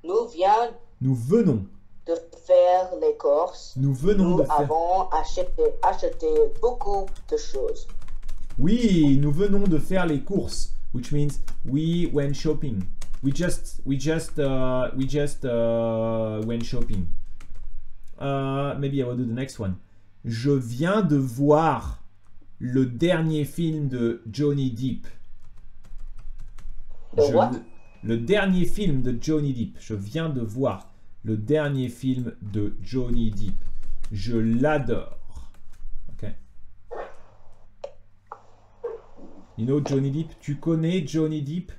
Speaker 2: Nous
Speaker 1: venons
Speaker 2: de faire les courses.
Speaker 1: Nous
Speaker 2: avons acheté beaucoup de choses.
Speaker 1: Oui, nous venons de faire les courses, which means we went shopping. We just went shopping. Maybe I will do the next one. Je viens de voir le dernier film de Johnny Depp. Le dernier film de Johnny Depp. Je viens de voir le dernier film de Johnny Depp. Je l'adore. Ok. You know Johnny Depp? Tu connais Johnny Depp?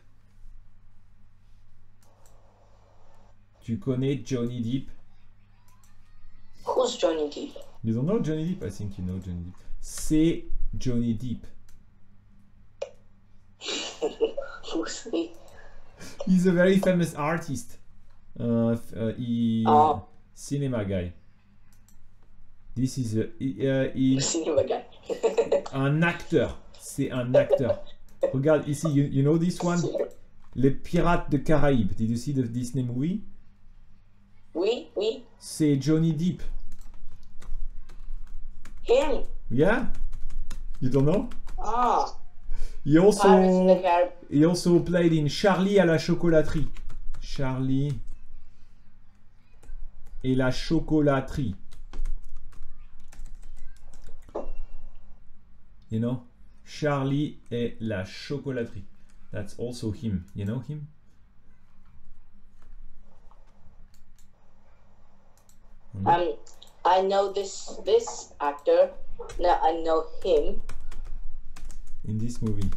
Speaker 1: Tu connais Johnny Depp?
Speaker 2: Who's Johnny Depp?
Speaker 1: You don't know Johnny Depp? I think you know Johnny Depp. C'est Johnny Depp.
Speaker 2: Who's he?
Speaker 1: He's a very famous artist. Cinema guy. This is
Speaker 2: Cinema guy.
Speaker 1: un acteur. C'est un acteur. Regarde ici, you know this one? Les Pirates de Caraïbes. Did you see the Disney movie?
Speaker 2: Oui.
Speaker 1: C'est Johnny Depp.
Speaker 2: Him?
Speaker 1: Yeah? You don't know?
Speaker 2: Ah.
Speaker 1: He also played in Charlie à la chocolaterie. Charlie et la chocolaterie. You know? Charlie et la chocolaterie. That's also him. You know him?
Speaker 2: I know this actor. Now I know him.
Speaker 1: in this movie?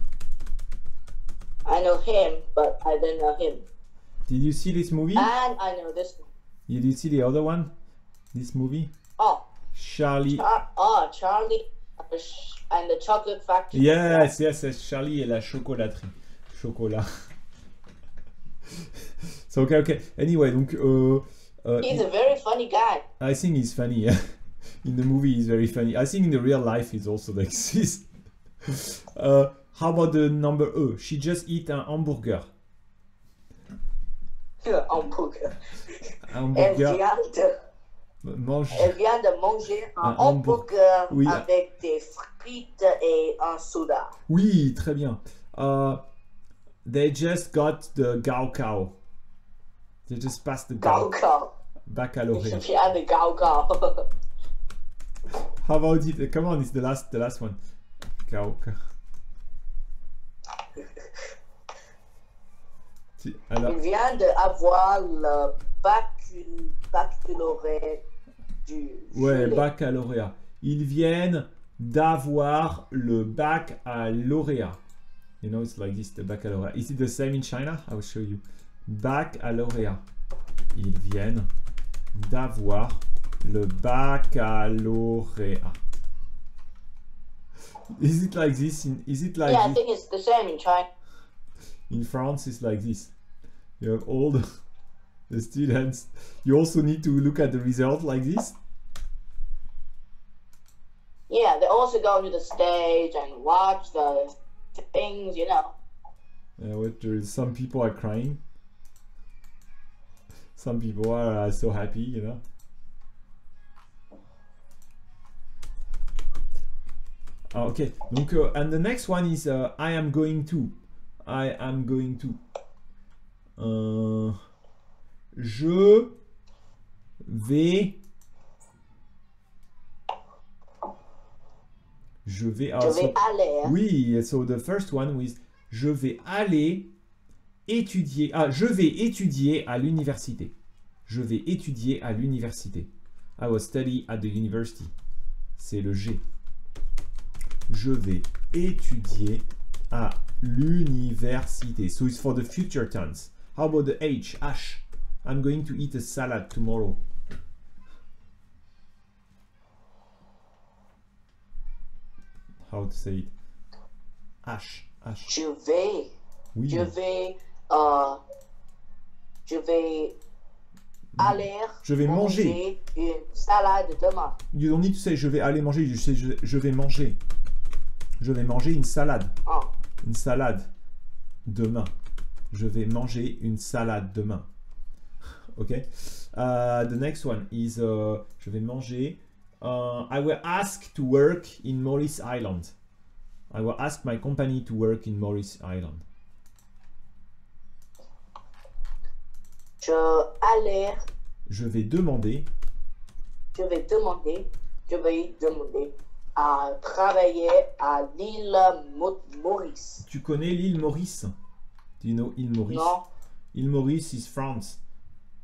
Speaker 2: I know him, but I don't know him.
Speaker 1: Did you see this movie?
Speaker 2: And I know this one.
Speaker 1: Did you see the other one? This movie?
Speaker 2: Oh,
Speaker 1: Charlie.
Speaker 2: Charlie and the Chocolate Factory.
Speaker 1: Yes, yes, yes, Charlie et la chocolaterie. Chocolat. So, okay. Anyway, donc...
Speaker 2: He's a very funny guy.
Speaker 1: I think he's funny, yeah. In the movie, he's very funny. I think in the real life, he's also like this. How about the number E? She just eat un hamburger.
Speaker 2: Hamburger.
Speaker 1: Hamburger.
Speaker 2: Elle vient de manger un hamburger
Speaker 1: oui.
Speaker 2: Avec des frites et un soda.
Speaker 1: Oui, très bien. They just got the Gao Kao. They just passed the
Speaker 2: Gao Kao.
Speaker 1: Baccalaureate.
Speaker 2: Je viens de Gao Kao.
Speaker 1: How about it? Come on, it's the last one. Gao Kao. Alors.
Speaker 2: Il vient d'avoir le baccalauréat du
Speaker 1: Ouais,
Speaker 2: Juillet.
Speaker 1: baccalauréat. Ils viennent d'avoir le baccalauréat. You know, it's like this, the baccalauréat. Is it the same in China? I will show you. Baccalauréat. Ils viennent d'avoir le baccalauréat. Is it like this? Is it like
Speaker 2: Yeah, I
Speaker 1: this?
Speaker 2: think it's the same in China.
Speaker 1: In France, it's like this. You have all the students. You also need to look at the result like this.
Speaker 2: Yeah, they also go to the stage and watch the things, you know.
Speaker 1: Some people are crying. Some people are so happy, you know. Okay, donc, and the next one is I am going to. I am going to. Je vais. Je vais
Speaker 2: aller.
Speaker 1: Oui, so the first one was je vais aller étudier. Ah, je vais étudier à l'université. Je vais étudier à l'université. I will study at the university. C'est le G. Je vais étudier à l'université. So it's for the future tense. How about the H? H. I'm going to eat a salad tomorrow. How to say it? H. H.
Speaker 2: Je vais.
Speaker 1: Oui.
Speaker 2: Je vais aller.
Speaker 1: Je vais manger
Speaker 2: une salade demain.
Speaker 1: You don't need to say je vais aller manger. You say je vais manger. Je vais manger une salade.
Speaker 2: Oh.
Speaker 1: Une salade demain. Je vais manger une salade demain. Okay. The next one is je vais manger. I will ask to work in Morris Island. I will ask my company to work in Morris Island. Je vais demander.
Speaker 2: Je vais demander à travailler à l'île Maurice.
Speaker 1: Tu connais l'île Maurice? Do you know île Maurice?
Speaker 2: Non.
Speaker 1: Île Maurice is France.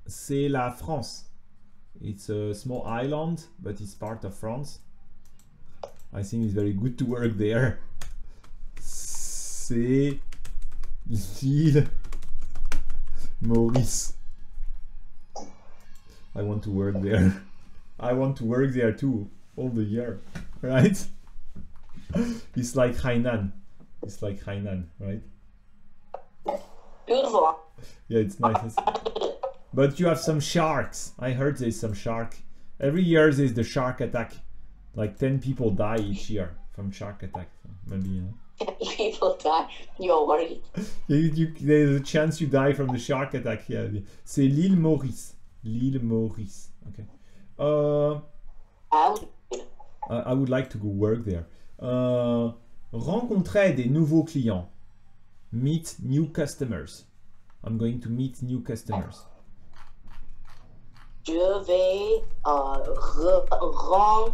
Speaker 1: C'est la France. It's a small island, but it's part of France. I think it's very good to work there. C'est l'île Maurice. I want to work there. I want to work there too, all the year, right? It's like Hainan. It's like Hainan, right?
Speaker 2: Beautiful.
Speaker 1: Yeah, it's nice. But you have some sharks. I heard there's some shark. Every year there's the shark attack. Like 10 people die each year from shark attack. Maybe, you know.
Speaker 2: People die. You're worried.
Speaker 1: There's a chance you die from the shark attack. Yeah. C'est l'île Maurice. L'île Maurice. Okay. I would like to go work there. Rencontrer des nouveaux clients. Meet new customers. I'm going to meet new customers.
Speaker 2: Je vais rencontrer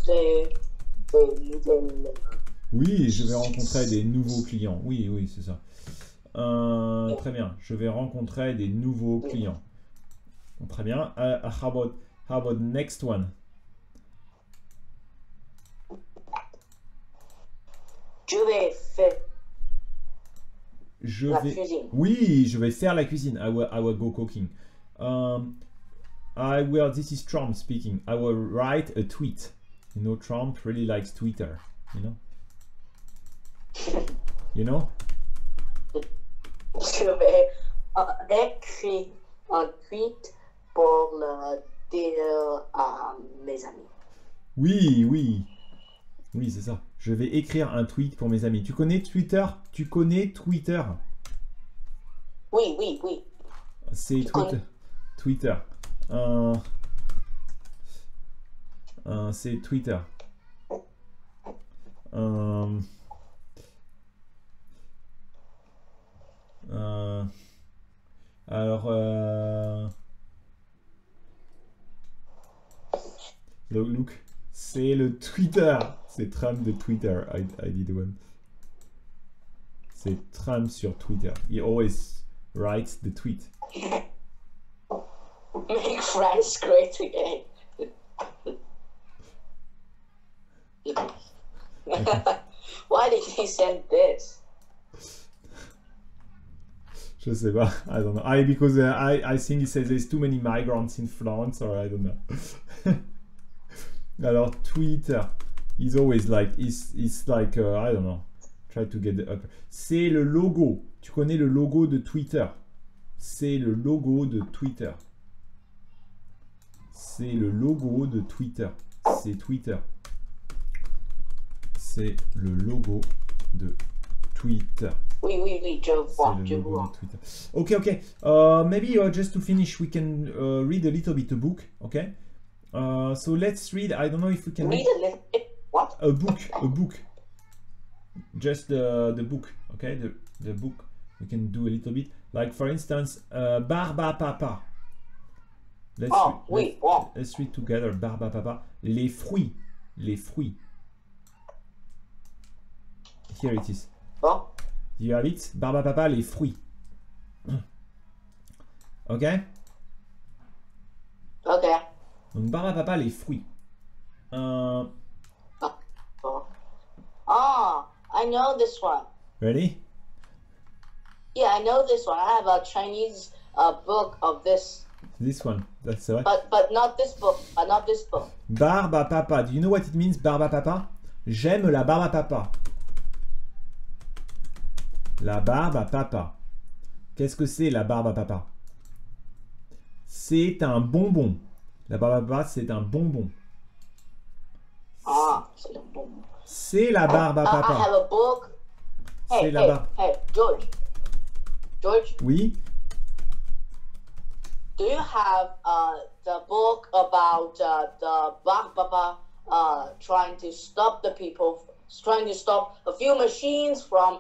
Speaker 2: des nouvelles.
Speaker 1: Oui, je vais rencontrer des nouveaux clients. Oui, oui, c'est ça. Très bien. Je vais rencontrer des nouveaux clients. Très bien. How about next one?
Speaker 2: Je vais faire
Speaker 1: Je
Speaker 2: la
Speaker 1: vais...
Speaker 2: cuisine.
Speaker 1: Oui, je vais faire la cuisine. I will go cooking. I will... This is Trump speaking. I will write a tweet. You know, Trump really likes Twitter. You know? You know?
Speaker 2: Je vais écrire un tweet pour le dire à mes amis.
Speaker 1: Oui, oui. Oui, c'est ça. Je vais écrire un tweet pour mes amis. Tu connais Twitter? Tu connais Twitter?
Speaker 2: Oui, oui, oui.
Speaker 1: C'est Twitter. Twitter. C'est Twitter. Alors, look, c'est le Twitter. C'est Trump de Twitter. I did one. C'est Trump sur Twitter. He always writes the tweet.
Speaker 2: Make France great again. Why did he send this?
Speaker 1: Je sais pas. I don't know. Because I think he says there's too many migrants in France, or I don't know. Alors Twitter, he's always like, it's like I don't know. Try to get the upper. C'est le logo. Tu connais le logo de Twitter? C'est le logo de Twitter. C'est le logo de Twitter. C'est Twitter. C'est le logo de Twitter.
Speaker 2: Oui, oui, oui, je vois, je
Speaker 1: C'est le logo
Speaker 2: vois.
Speaker 1: de Twitter. Okay, okay. Maybe just to finish, we can read a little bit a book. Okay. So let's read. I don't know if we can
Speaker 2: Read a little bit. What?
Speaker 1: a book. Just the book. Okay, the book. We can do a little bit. Like for instance, Barba Papa.
Speaker 2: Oui, bon.
Speaker 1: Let's read together. Barba Papa. Les fruits. Les fruits. Here it is.
Speaker 2: Bon.
Speaker 1: You have it? Barba Papa, les fruits. Ok?
Speaker 2: Ok.
Speaker 1: Donc Barba Papa, les fruits.
Speaker 2: Bon. Ah, I know this one.
Speaker 1: Ready?
Speaker 2: Yeah, I know this one. I have a Chinese book of this,
Speaker 1: This one. That's right.
Speaker 2: but not this book. Not this book.
Speaker 1: Barba Papa. Do you know what it means, Barba Papa? J'aime la barbe à papa. La barbe à papa. Qu'est-ce que c'est la barbe à papa? C'est un bonbon. La barbe à papa, c'est un bonbon.
Speaker 2: Ah, c'est le bon.
Speaker 1: C'est la barbe à
Speaker 2: I have
Speaker 1: papa.
Speaker 2: a book.
Speaker 1: C'est
Speaker 2: Hey,
Speaker 1: là-bas.
Speaker 2: hey, George. George,
Speaker 1: Oui?
Speaker 2: do you have the book about the Baba trying to stop the people, trying to stop a few machines from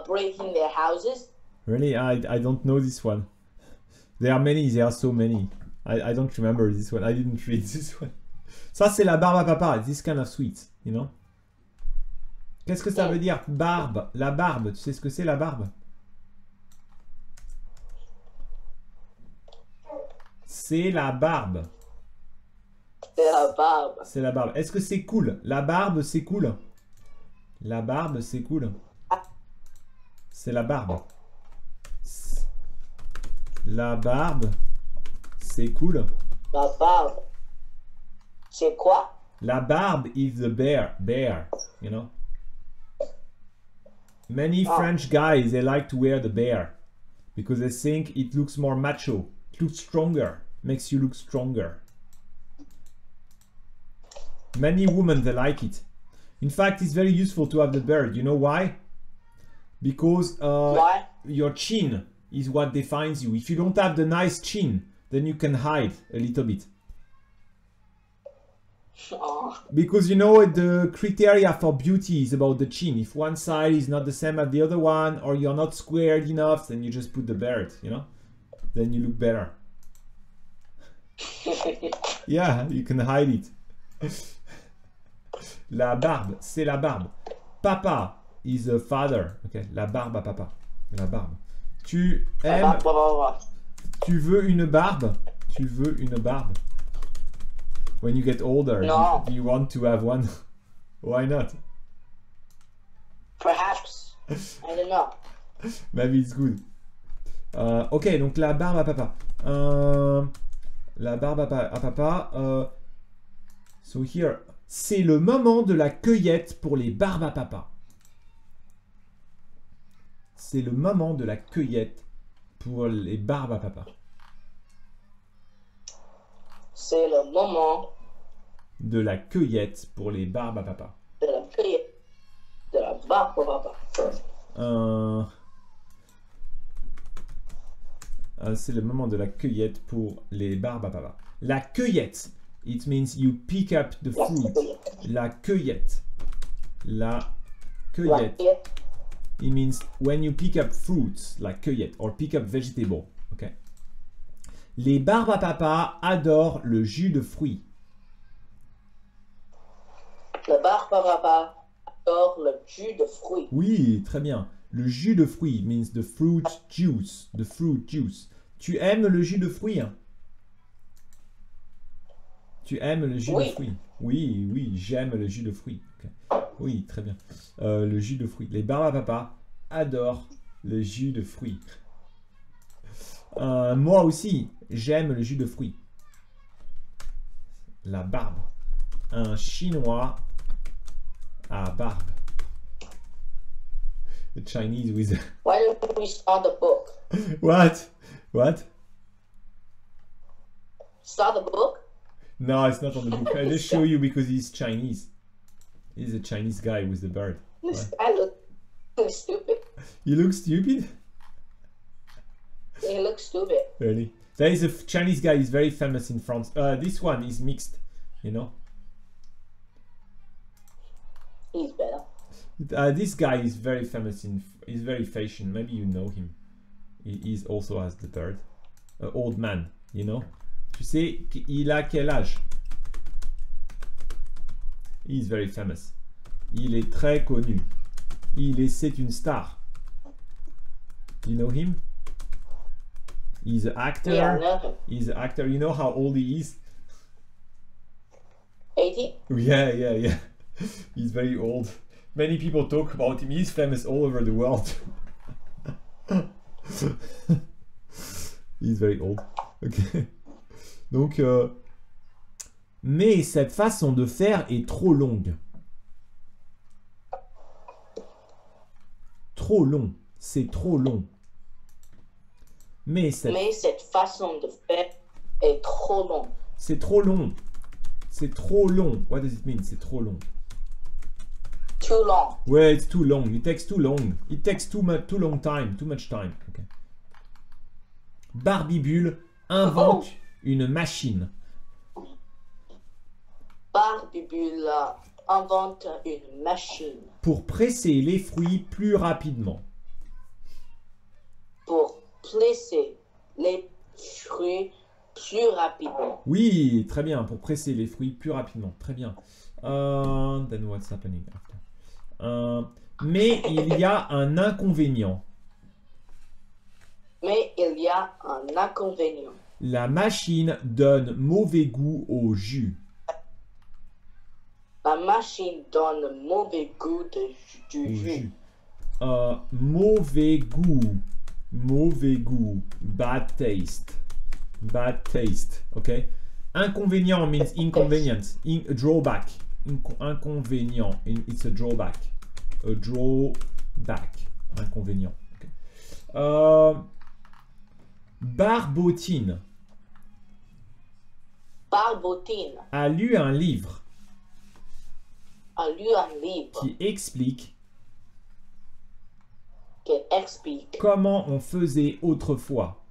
Speaker 2: breaking their houses?
Speaker 1: Really? I don't know this one. There are many, there are so many. I don't remember this one. I didn't read this one. Ça, c'est la barbe à papa. This kind of sweet, you know? Qu'est-ce que ça veut dire? Barbe. La barbe. Tu sais ce que c'est, la barbe? C'est la barbe.
Speaker 2: C'est la barbe.
Speaker 1: C'est la barbe. Est-ce que c'est cool? La barbe, c'est cool. La barbe, c'est cool. C'est la barbe. La barbe, c'est cool.
Speaker 2: La barbe. C'est quoi?
Speaker 1: La barbe is the bear, you know. Many French guys, they like to wear the bear because they think it looks more macho, it looks stronger, makes you look stronger. Many women, they like it. In fact, it's very useful to have the beard. You know why? Because
Speaker 2: Why?
Speaker 1: your chin is what defines you. If you don't have the nice chin, then you can hide a little bit.
Speaker 2: Oh,
Speaker 1: Because you know the criteria for beauty is about the chin. If one side is not the same as the other one, or you're not squared enough, then you just put the beard, you know? Then you look better. Yeah, you can hide it. La barbe, c'est la barbe. Papa is a father. Okay, la barbe à papa. La barbe. Tu aimes, tu veux une barbe? Tu veux une barbe? When you get older,
Speaker 2: No.
Speaker 1: do you want to have one? Why not?
Speaker 2: Perhaps. I don't know.
Speaker 1: Maybe it's good. Ok, donc la barbe à papa. La barbe à papa. So here, c'est le moment de la cueillette pour les barbes à papa. C'est le moment de la cueillette pour les barbes à papa.
Speaker 2: C'est le moment
Speaker 1: De la cueillette pour les barbes à papa.
Speaker 2: de la cueillette de la barbe à papa.
Speaker 1: C'est le moment de la cueillette pour les barbes à papa. La cueillette, it means you pick up the
Speaker 2: La
Speaker 1: fruit.
Speaker 2: cueillette.
Speaker 1: La cueillette. La
Speaker 2: La
Speaker 1: cueillette.
Speaker 2: cueillette.
Speaker 1: It means when you pick up fruits, like cueillette, or pick up vegetable. Okay. Les barbes à papa adorent le jus de fruits.
Speaker 2: La barbe à papa adore le jus de fruits.
Speaker 1: Oui, très bien. Le jus de fruits means the fruit juice. The fruit juice. Tu aimes le jus de fruits? Hein? Tu aimes le jus de
Speaker 2: Oui.
Speaker 1: fruits? Oui, oui, j'aime le jus de fruits. Ok. Oui, très bien. Le jus de fruits. Les barbes à papa adorent le jus de fruits. Moi aussi, j'aime le jus de fruits. La barbe. Un chinois à barbe. The Chinese with...
Speaker 2: Why don't we start the book?
Speaker 1: What? What?
Speaker 2: Start the book?
Speaker 1: No, it's not on the book. I just show you because he's Chinese. He's a Chinese guy with the bird.
Speaker 2: This guy looks stupid.
Speaker 1: You look stupid?
Speaker 2: He looks stupid.
Speaker 1: Really? There is a Chinese guy, he's very famous in France. This one is mixed, you know?
Speaker 2: He's better.
Speaker 1: This guy is very famous he's very fashion. Maybe you know him. He also has the bird. Old man, you know? Tu sais, il a quel âge? He's very famous. Il est très connu. C'est une star. You know him? He's an actor.
Speaker 2: Yeah, I know him.
Speaker 1: He's an actor. You know how old he is?
Speaker 2: 80?
Speaker 1: Yeah. He's very old. Many people talk about him. He's famous all over the world. He's very old. Okay. Donc, mais cette façon de faire est trop longue. Trop long. C'est trop long. Mais
Speaker 2: cette façon de faire est trop longue.
Speaker 1: c'est trop long. C'est trop long. What does it mean? C'est trop long.
Speaker 2: Too long.
Speaker 1: Ouais, it's too long. It takes too long. It takes too long time. Too much time. Okay. Barbibule invente une machine.
Speaker 2: Barbibule invente une machine
Speaker 1: Pour presser les fruits plus rapidement.
Speaker 2: pour presser les fruits plus rapidement.
Speaker 1: Oui, très bien. Pour presser les fruits plus rapidement. Très bien. Then what's happening after? Mais il y a un inconvénient.
Speaker 2: Mais il y a un inconvénient.
Speaker 1: La machine donne mauvais goût au jus.
Speaker 2: La machine donne mauvais goût du jus.
Speaker 1: Mauvais goût. Mauvais goût. Bad taste. Bad taste. Ok. Inconvénient means inconvenience. Drawback. Inconvénient. It's a drawback. A drawback. Inconvénient. Okay. Barbotine
Speaker 2: Barbotine
Speaker 1: a lu un livre
Speaker 2: a lu un livre
Speaker 1: qui explique
Speaker 2: qui explique
Speaker 1: comment on faisait autrefois.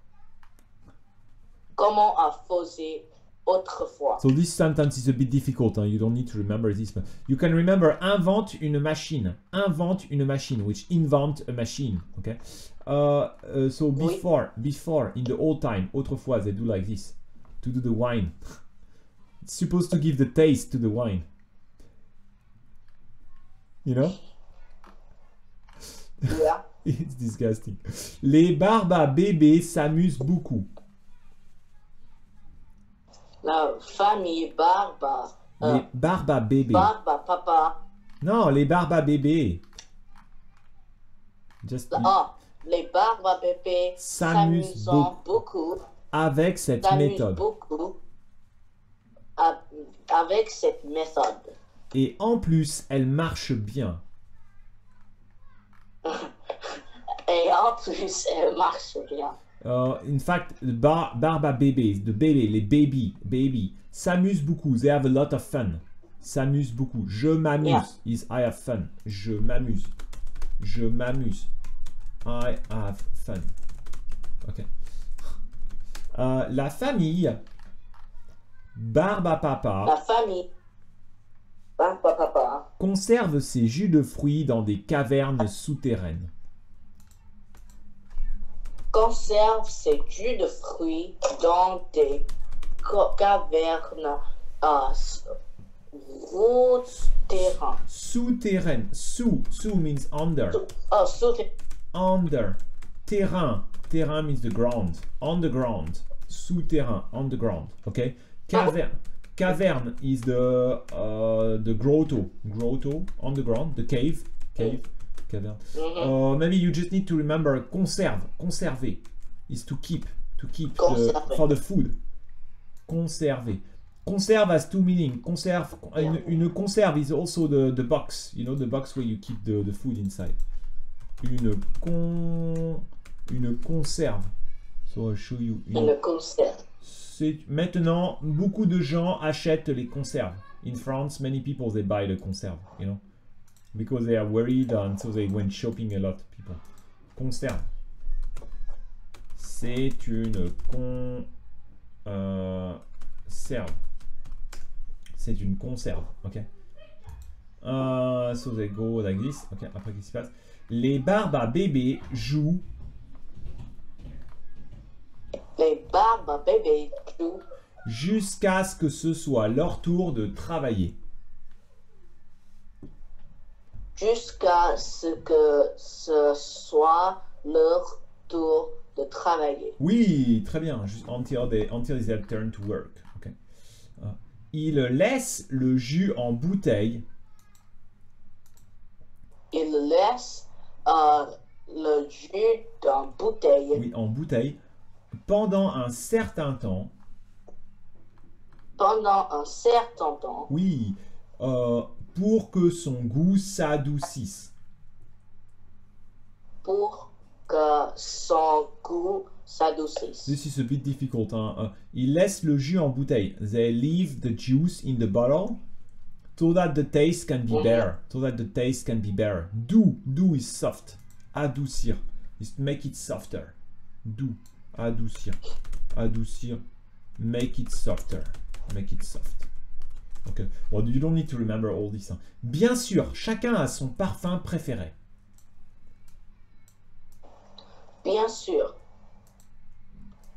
Speaker 2: comment on faisait autrefois.
Speaker 1: So this sentence is a bit difficult. You don't need to remember this. But you can remember invente une machine. Invente une machine, which invent a machine. Okay. So before in the old time, autrefois they do like this to do the wine. It's supposed to give the taste to the wine. You know?
Speaker 2: Yeah.
Speaker 1: It's disgusting. Les barbes à bébé s'amusent beaucoup.
Speaker 2: La famille
Speaker 1: Les barbes à bébé.
Speaker 2: Barbe à papa.
Speaker 1: Non, les barbes à bébé. Just
Speaker 2: Les barbes à bébé
Speaker 1: s'amusent
Speaker 2: beaucoup.
Speaker 1: avec cette méthode.
Speaker 2: Avec cette méthode.
Speaker 1: Et en plus, elle marche bien.
Speaker 2: Et en plus, elle marche bien.
Speaker 1: In fact, barbe à bébé, les baby, s'amusent beaucoup. They have a lot of fun. S'amusent beaucoup. Je m'amuse.
Speaker 2: Yeah.
Speaker 1: Is I have fun. Je m'amuse. Je m'amuse. I have fun. Ok. La famille. Barbe à papa.
Speaker 2: La famille. Papa.
Speaker 1: Conserve ses jus de fruits dans des cavernes souterraines.
Speaker 2: Conserve ses jus de fruits dans des cavernes souterraines.
Speaker 1: Souterraines. Sous means under.
Speaker 2: Souterraines.
Speaker 1: Under. Terrain. Terrain means the ground. Underground. Souterrain. Underground. Okay. Cavern is the grotto. Grotto. Underground. The cave. Cavern. Maybe you just need to remember conserver is to keep for the food. Conserver. Conserve has two meanings. Conserve, une conserve is also the box, you know, the box where you keep the food inside. Une conserve. So I'll show you.
Speaker 2: Une conserve.
Speaker 1: Maintenant, beaucoup de gens achètent les conserves. In France, many people they buy the conserve, you know, because they are worried and so they went shopping a lot. People. Conserve. C'est une conserve. C'est une conserve, ok. So they go like this. Ok, après qu'est-ce qui se passe? Les barbes à bébé jouent.
Speaker 2: Les barbes à bébé jouent.
Speaker 1: Jusqu'à ce que ce soit leur tour de travailler.
Speaker 2: Jusqu'à ce que ce soit leur tour de travailler.
Speaker 1: Oui, très bien. Until it's their turn to work. Okay. Il laisse le jus en bouteille.
Speaker 2: Il laisse le jus en bouteille.
Speaker 1: Oui, en bouteille. Pendant un certain temps.
Speaker 2: Pendant un certain temps.
Speaker 1: Oui. Pour que son goût s'adoucisse.
Speaker 2: Pour que son goût s'adoucisse.
Speaker 1: This is a bit difficult. Il laisse le jus en bouteille. They leave the juice in the bottle so that the taste can be better. So that the taste can be better. Do is soft. Adoucir. Is make it softer. Do. Adoucir. Adoucir. Make it softer. Make it soft. Okay. Well, you don't need to remember all this. Hein. Bien sûr, chacun a son parfum préféré.
Speaker 2: Bien sûr.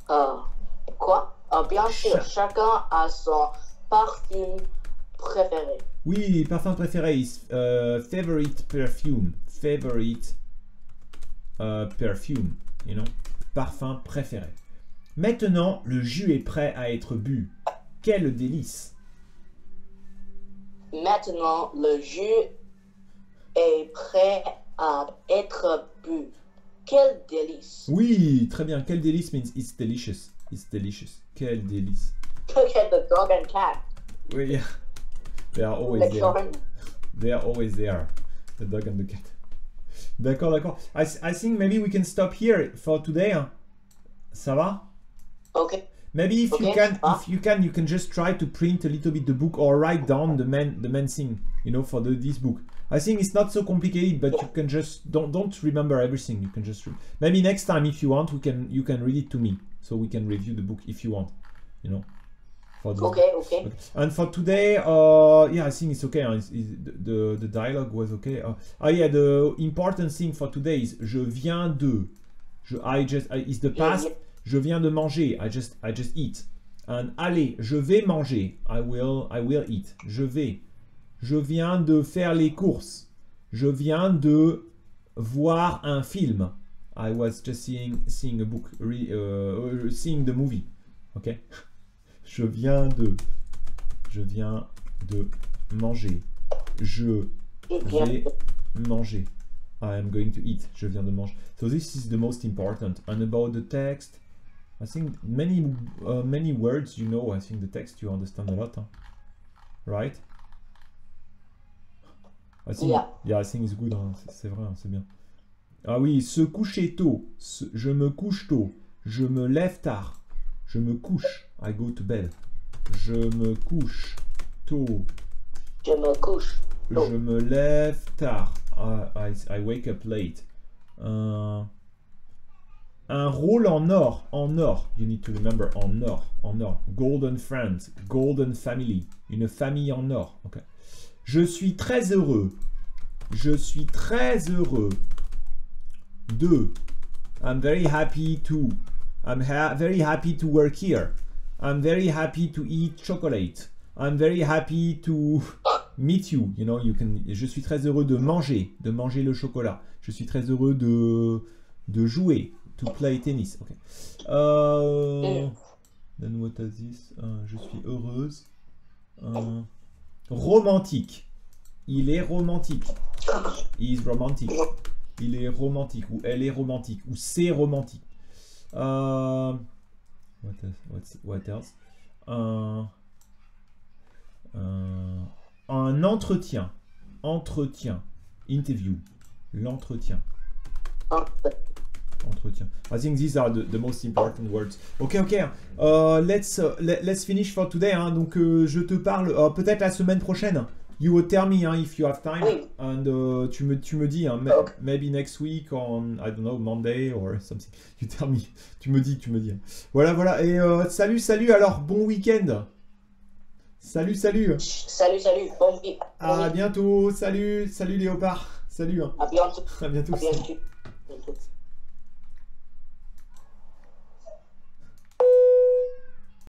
Speaker 2: Quoi? Bien sûr, chacun a son parfum préféré.
Speaker 1: Oui, parfum préféré is favorite perfume. Favorite perfume, you know. Parfum préféré. Maintenant, le jus est prêt à être bu. Quel délice!
Speaker 2: Maintenant, le jus est prêt à être bu. Quel délice!
Speaker 1: Oui, très bien. Quel délice means it's delicious. It's delicious. Quel délice.
Speaker 2: Look at the dog and cat.
Speaker 1: Oui, yeah. They are always there. They are always there. The dog and the cat. D'accord, d'accord. I think maybe we can stop here for today. Hein. Ça va?
Speaker 2: Okay.
Speaker 1: Maybe if you can just try to print a little bit the book or write down the main thing, you know, for this book. I think it's not so complicated, but you can just don't remember everything. You can just maybe next time if you want, you can read it to me, so we can review the book if you want, you know. For this
Speaker 2: Okay.
Speaker 1: And for today, yeah, I think it's okay. The dialogue was okay. Yeah, the important thing for today is je viens de. Is the past. Je viens de manger. I just eat. And allez, je vais manger. I will eat. Je vais. Je viens de faire les courses. Je viens de voir un film. I was just seeing a book, seeing the movie. Okay. Je viens de manger. Je vais manger. I am going to eat. Je viens de manger. So this is the most important. And about the text, I think many words, you know, I think the text you understand a lot, huh? Right? I think, yeah, I think it's good, hein. C'est vrai, hein, c'est bien. Ah oui, se coucher tôt. Je me couche tôt. Je me lève tard. Je me couche. I go to bed. Je me couche tôt.
Speaker 2: Je me couche tôt.
Speaker 1: Je me lève tard. I wake up late. Un rôle en or. En or. You need to remember. En or. En or. Golden friends. Golden family. Une famille en or. Okay. Je suis très heureux. Je suis très heureux. 2. I'm very happy to. I'm very happy to work here. I'm very happy to eat chocolate. I'm very happy to meet you. You know, you can. Je suis très heureux de manger le chocolat. Je suis très heureux de jouer. To play tennis. Okay. Then what is this? Je suis heureuse. Romantique. Il est romantique. He is romantic. Il est romantique. Ou elle est romantique. Ou c'est romantique. What else? Un entretien. Entretien. Interview. L'entretien. Entretien. I think these are the most important words. Ok. Let's finish for today. Hein. Donc, je te parle peut-être la semaine prochaine. You will tell me if you have time.
Speaker 2: Oui.
Speaker 1: And tu me dis, hein, maybe next week on, I don't know, Monday or something. You tell me. Tu me dis. Voilà. Et salut. Alors, bon week-end. Salut.
Speaker 2: Salut. Bon week-end.
Speaker 1: À bientôt. Salut Léopard. Salut. Hein.
Speaker 2: À bientôt.
Speaker 1: À bientôt.
Speaker 2: À bientôt.